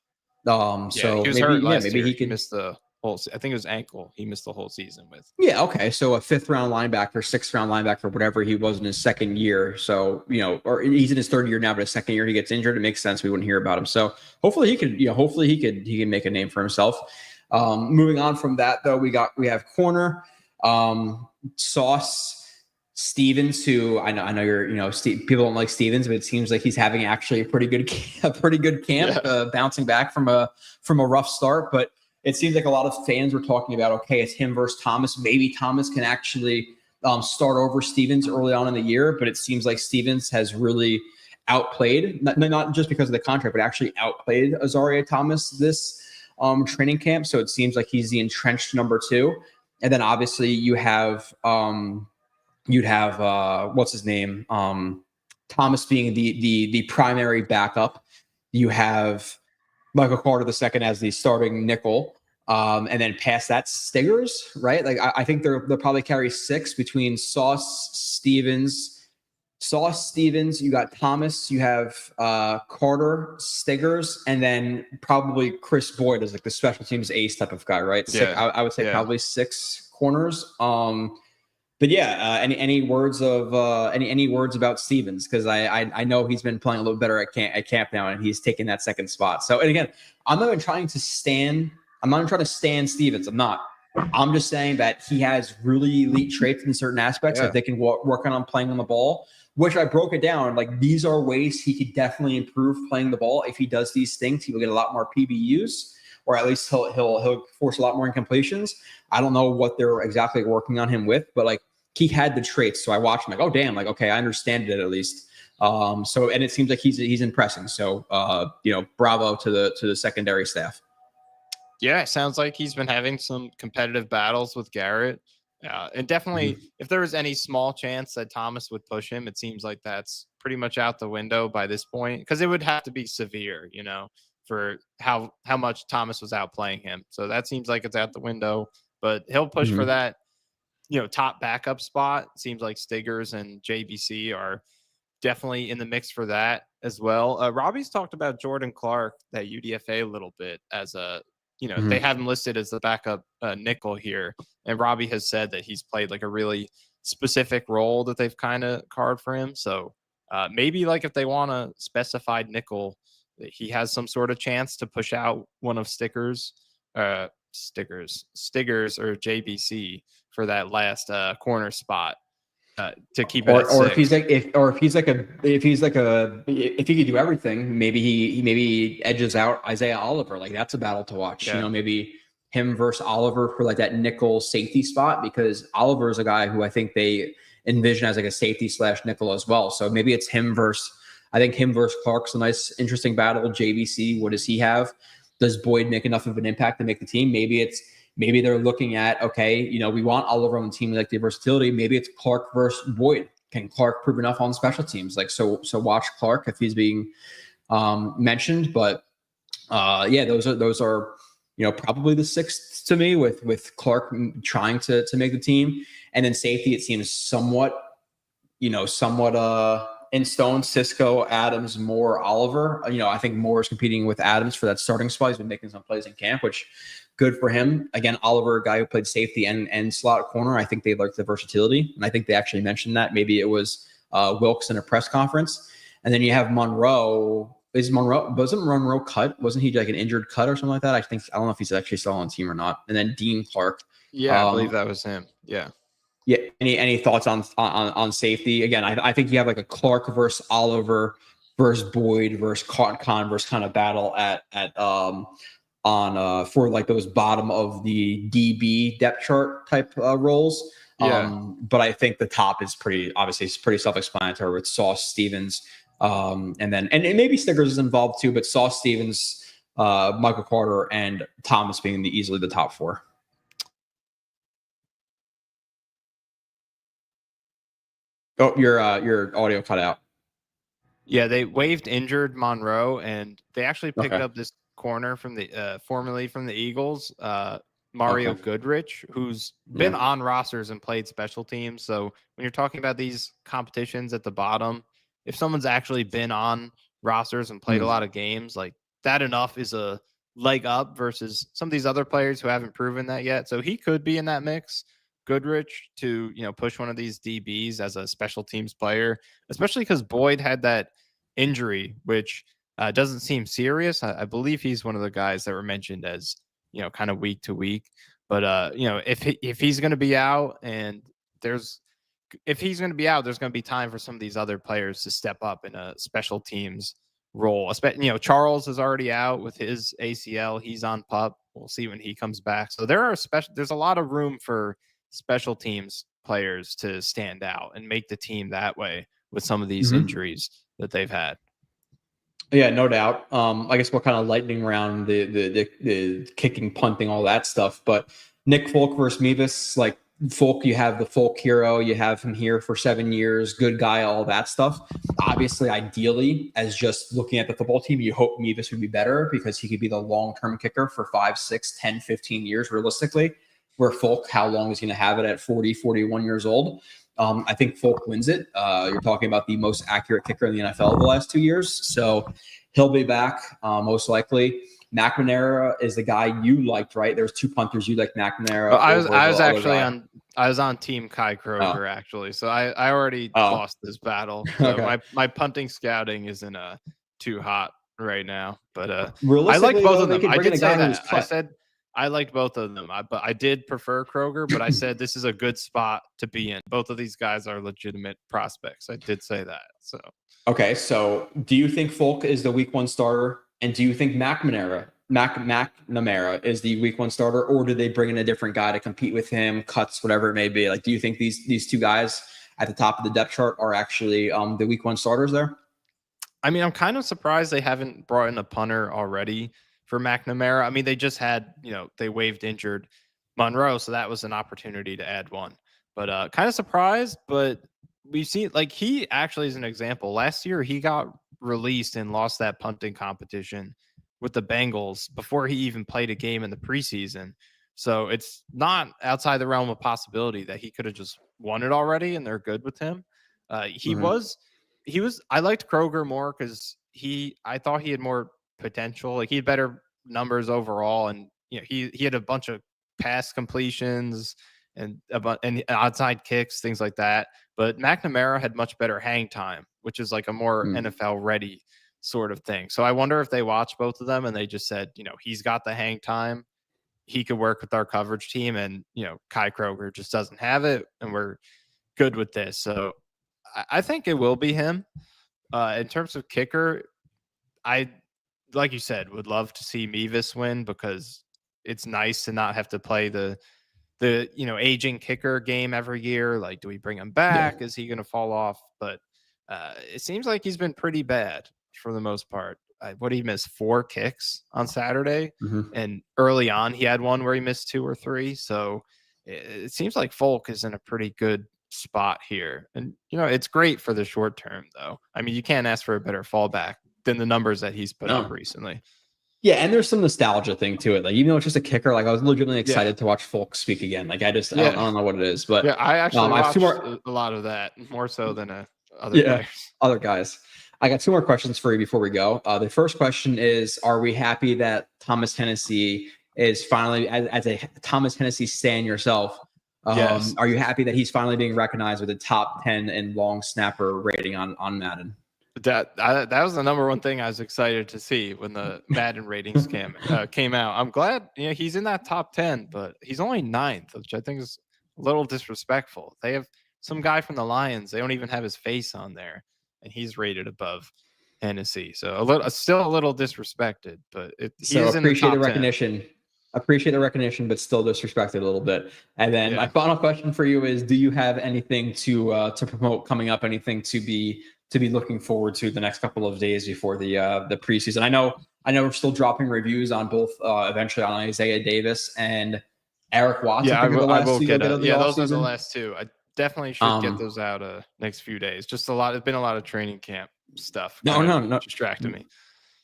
[SPEAKER 1] So
[SPEAKER 2] he was
[SPEAKER 1] maybe
[SPEAKER 2] hurt last
[SPEAKER 1] maybe
[SPEAKER 2] year.
[SPEAKER 1] he can
[SPEAKER 2] miss the I think it was ankle. He missed the whole season with.
[SPEAKER 1] Yeah, okay. So a 5th-round linebacker, 6th-round linebacker, whatever he was in his second year. So, or he's in his 3rd year now, but his second year he gets injured. It makes sense. We wouldn't hear about him. So hopefully he could, hopefully he can make a name for himself. Moving on from that though, we have corner, Sauce Stevens, who I know you're, people don't like Stevens, but it seems like he's having actually a pretty good camp, bouncing back from a rough start. But it seems like a lot of fans were talking about, okay, it's him versus Thomas. Maybe Thomas can actually start over Stevens early on in the year, but it seems like Stevens has really outplayed, not just because of the contract, but actually outplayed Azaria Thomas this training camp. So it seems like he's the entrenched number 2. And then obviously you'd have what's his name? Thomas being the primary backup. You have Michael Carter II as the starting nickel. And then past that, Stiggers, right? Like I think they'll probably carry 6 between Sauce, Stevens. You got Thomas, you have Carter, Stiggers, and then probably Chris Boyd is like the special teams ace type of guy, right? I would say probably 6 corners. But yeah, any words of any words about Stevens? Because I know he's been playing a little better at camp now, and he's taking that 2nd spot. So, and again, I'm not even trying to stand Stevens. I'm not. I'm just saying that he has really elite traits in certain aspects that they can work on playing on the ball. Which I broke it down. Like these are ways he could definitely improve playing the ball. If he does these things, he will get a lot more PBUs, or at least he'll force a lot more incompletions. I don't know what they're exactly working on him with, but like he had the traits. So I watched him like, oh damn, like okay, I understand it at least. So and it seems like he's impressing. So bravo to the secondary staff.
[SPEAKER 2] Yeah, it sounds like he's been having some competitive battles with Garrett. And definitely, if there was any small chance that Thomas would push him, it seems like that's pretty much out the window by this point, because it would have to be severe, for how much Thomas was outplaying him. So that seems like it's out the window, but he'll push for that, top backup spot. It seems like Stiggers and JBC are definitely in the mix for that as well. Robbie's talked about Jordan Clark, that UDFA, a little bit as a, they have him listed as the backup nickel here. And Robbie has said that he's played like a really specific role that they've kind of carved for him. So maybe like if they want a specified nickel, he has some sort of chance to push out one of Stiggers or JBC for that last corner spot to keep it at 6.
[SPEAKER 1] If he could do everything, maybe he edges out Isaiah Oliver. Like that's a battle to watch. Maybe him versus Oliver for like that nickel safety spot, because Oliver is a guy who I think they envision as like a safety / nickel as well. So maybe it's him versus Clark's a nice, interesting battle. JBC, what does he have? Does Boyd make enough of an impact to make the team? Maybe they're looking at, okay, we want Oliver on the team, like the versatility. Maybe it's Clark versus Boyd. Can Clark prove enough on special teams? Like, so watch Clark if he's being mentioned. But those are probably the 6th to me, with Clark trying to make the team. And then safety, it seems somewhat in stone: Cisco, Adams, Moore, Oliver. I think Moore is competing with Adams for that starting spot. He's been making some plays in camp, which good for him. Again, Oliver, a guy who played safety and slot corner. I think they liked the versatility, and I think they actually mentioned that. Maybe it was Wilkes in a press conference. And then you have Monroe. Wasn't Monroe cut? Wasn't he like an injured cut or something like that? I don't know if he's actually still on the team or not. And then Dean Clark.
[SPEAKER 2] Yeah, I believe that was him. Yeah.
[SPEAKER 1] Yeah. Any thoughts on safety? Again, I think you have like a Clark versus Oliver versus Boyd versus Con versus kind of battle for like those bottom of the DB depth chart type roles. But I think the top is pretty self-explanatory with Sauce, Stevens, and maybe Stiggers is involved too, but Sauce, Stevens, Michael Carter, and Thomas being easily the top 4. Oh, your audio cut out.
[SPEAKER 2] Yeah, they waived injured Monroe, and they actually picked up this corner from the formerly from the Eagles, Mario Goodrich, who's been on rosters and played special teams. So when you're talking about these competitions at the bottom, if someone's actually been on rosters and played a lot of games, like that enough is a leg up versus some of these other players who haven't proven that yet. So he could be in that mix. Goodrich to, push one of these DBs as a special teams player, especially because Boyd had that injury, which doesn't seem serious. I believe he's one of the guys that were mentioned as, kind of week to week. But, if he's going to be out and there's going to be out, there's going to be time for some of these other players to step up in a special teams role. Charles is already out with his ACL. He's on PUP. We'll see when he comes back. So there's a lot of room for special teams players to stand out and make the team that way with some of these injuries that they've had.
[SPEAKER 1] Yeah, no doubt. I guess we're kind of lightning round the kicking, punting, all that stuff. But Nick Folk versus Mevis, like Folk, you have the Folk hero. You have him here for 7 years, good guy, all that stuff. Obviously, ideally, as just looking at the football team, you hope Mevis would be better because he could be the long-term kicker for 5, 6, 10, 15 years realistically. Where Folk, how long is he going to have it at 40, 41 years old? I think Folk wins it. You're talking about the most accurate kicker in the NFL of the last 2 years. So he'll be back most likely. McNamara is the guy you liked, right? There's 2 punters you like McNamara.
[SPEAKER 2] Well, I was on team Kai Kroger actually. So I already lost this battle. So okay. my punting scouting isn't too hot right now. But I like both of them. I did say that. I said I liked both of them, but I did prefer Kroger, but I said this is a good spot to be in. Both of these guys are legitimate prospects. I did say that. So
[SPEAKER 1] okay, so do you think Folk is the week 1 starter? And do you think McNamara is the week 1 starter, or do they bring in a different guy to compete with him, cuts, whatever it may be? Like, do you think these 2 guys at the top of the depth chart are actually the week 1 starters there?
[SPEAKER 2] I mean, I'm kind of surprised they haven't brought in a punter already for McNamara. I mean, they just had, they waived injured Monroe, so that was an opportunity to add one. But kind of surprised, but we've seen, like, he actually is an example. Last year, he got released and lost that punting competition with the Bengals before he even played a game in the preseason. So it's not outside the realm of possibility that he could have just won it already and they're good with him. He was, I liked Kroger more because I thought he had more potential. Like, he had better numbers overall. And, he had a bunch of pass completions and outside kicks, things like that. But McNamara had much better hang time, which is like a more NFL ready sort of thing. So I wonder if they watched both of them and they just said, he's got the hang time. He could work with our coverage team, and, Kai Kroger just doesn't have it, and we're good with this. So I think it will be him. In terms of kicker, I, like you said, would love to see Mevis win because it's nice to not have to play the aging kicker game every year. Like, do we bring him back? Yeah. Is he going to fall off? But it seems like he's been pretty bad for the most part. What did he miss? 4 kicks on Saturday, and early on he had one where he missed 2 or 3. So it seems like Folk is in a pretty good spot here, and it's great for the short term though. I mean, you can't ask for a better fallback than the numbers that he's put up recently.
[SPEAKER 1] Yeah, and there's some nostalgia thing to it. Like, even though it's just a kicker, like, I was legitimately excited to watch Folk speak again. Like, I don't know what it is, but
[SPEAKER 2] I actually watched a lot of that, more so than other players.
[SPEAKER 1] Other guys. I got 2 more questions for you before we go. The first question is, are we happy that Thomas Hennessy is finally, as a Thomas Hennessy stan yourself,
[SPEAKER 2] yes.
[SPEAKER 1] Are you happy that he's finally being recognized with a top 10 in long snapper rating on Madden?
[SPEAKER 2] That was the number one thing I was excited to see when the Madden ratings came out. I'm glad he's in that top 10, but he's only 9th, which I think is a little disrespectful. They have some guy from the Lions. They don't even have his face on there, and he's rated above Hennessy. So still a little disrespected, but he's in the top 10.
[SPEAKER 1] Appreciate the recognition, but still disrespected a little bit. And then my final question for you is: do you have anything to promote coming up? Anything to be looking forward to the next couple of days before the preseason? I know we're still dropping reviews on both eventually on Isaiah Davis and Eric Watson.
[SPEAKER 2] Yeah, I will get it. Yeah, those are the last 2. I definitely should get those out next few days. Just there's been a lot of training camp stuff.
[SPEAKER 1] No,
[SPEAKER 2] distracted me.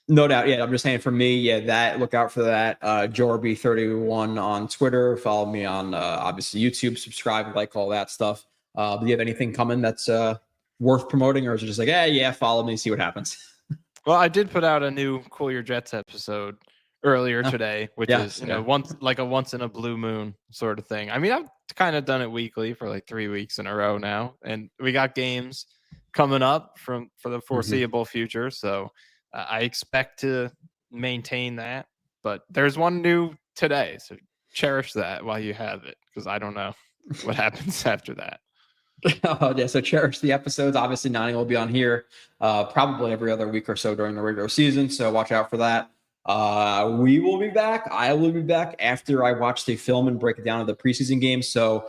[SPEAKER 1] No doubt. Yeah, I'm just saying for me, look out for that. Jorby31 on Twitter. Follow me on obviously YouTube, subscribe, like all that stuff. Do you have anything coming that's worth promoting, or is it just like, follow me, see what happens?
[SPEAKER 2] Well, I did put out a new Cool Your Jets episode earlier today, which
[SPEAKER 1] Yeah,
[SPEAKER 2] is,
[SPEAKER 1] yeah.
[SPEAKER 2] once in a blue moon sort of thing. I mean, I've kind of done it weekly for like 3 weeks in a row now, and we got games coming up for the foreseeable future. So I expect to maintain that, but there's one new today. So cherish that while you have it, because I don't know what happens after that.
[SPEAKER 1] Yeah, so cherish the episodes. Obviously, Nani will be on here probably every other week or so during the regular season. So watch out for that. We will be back. I will be back after I watch the film and break it down of the preseason games. So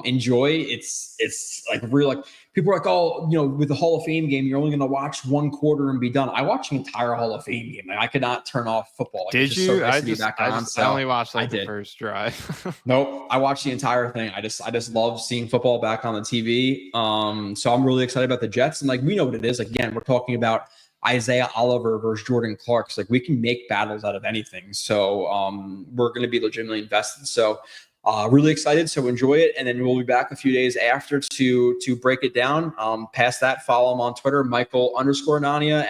[SPEAKER 1] enjoy. It's like real. Like people are like, oh, with the Hall of Fame game, you're only going to watch one quarter and be done. I watched the entire Hall of Fame game. Like, I could not turn off football. Like,
[SPEAKER 2] Did
[SPEAKER 1] it's just
[SPEAKER 2] you?
[SPEAKER 1] so nice to be back on.
[SPEAKER 2] I only
[SPEAKER 1] So
[SPEAKER 2] watched
[SPEAKER 1] I
[SPEAKER 2] like the
[SPEAKER 1] did.
[SPEAKER 2] first drive.
[SPEAKER 1] Nope, I watched the entire thing. I just love seeing football back on the TV. So I'm really excited about the Jets, and like we know what it is. Like, again, we're talking about Isaiah Oliver versus Jordan Clark. So like we can make battles out of anything. So we're going to be legitimately invested. So really excited. So enjoy it, and then we'll be back a few days after to break it down. Past that, follow him on Twitter, Michael_Nania.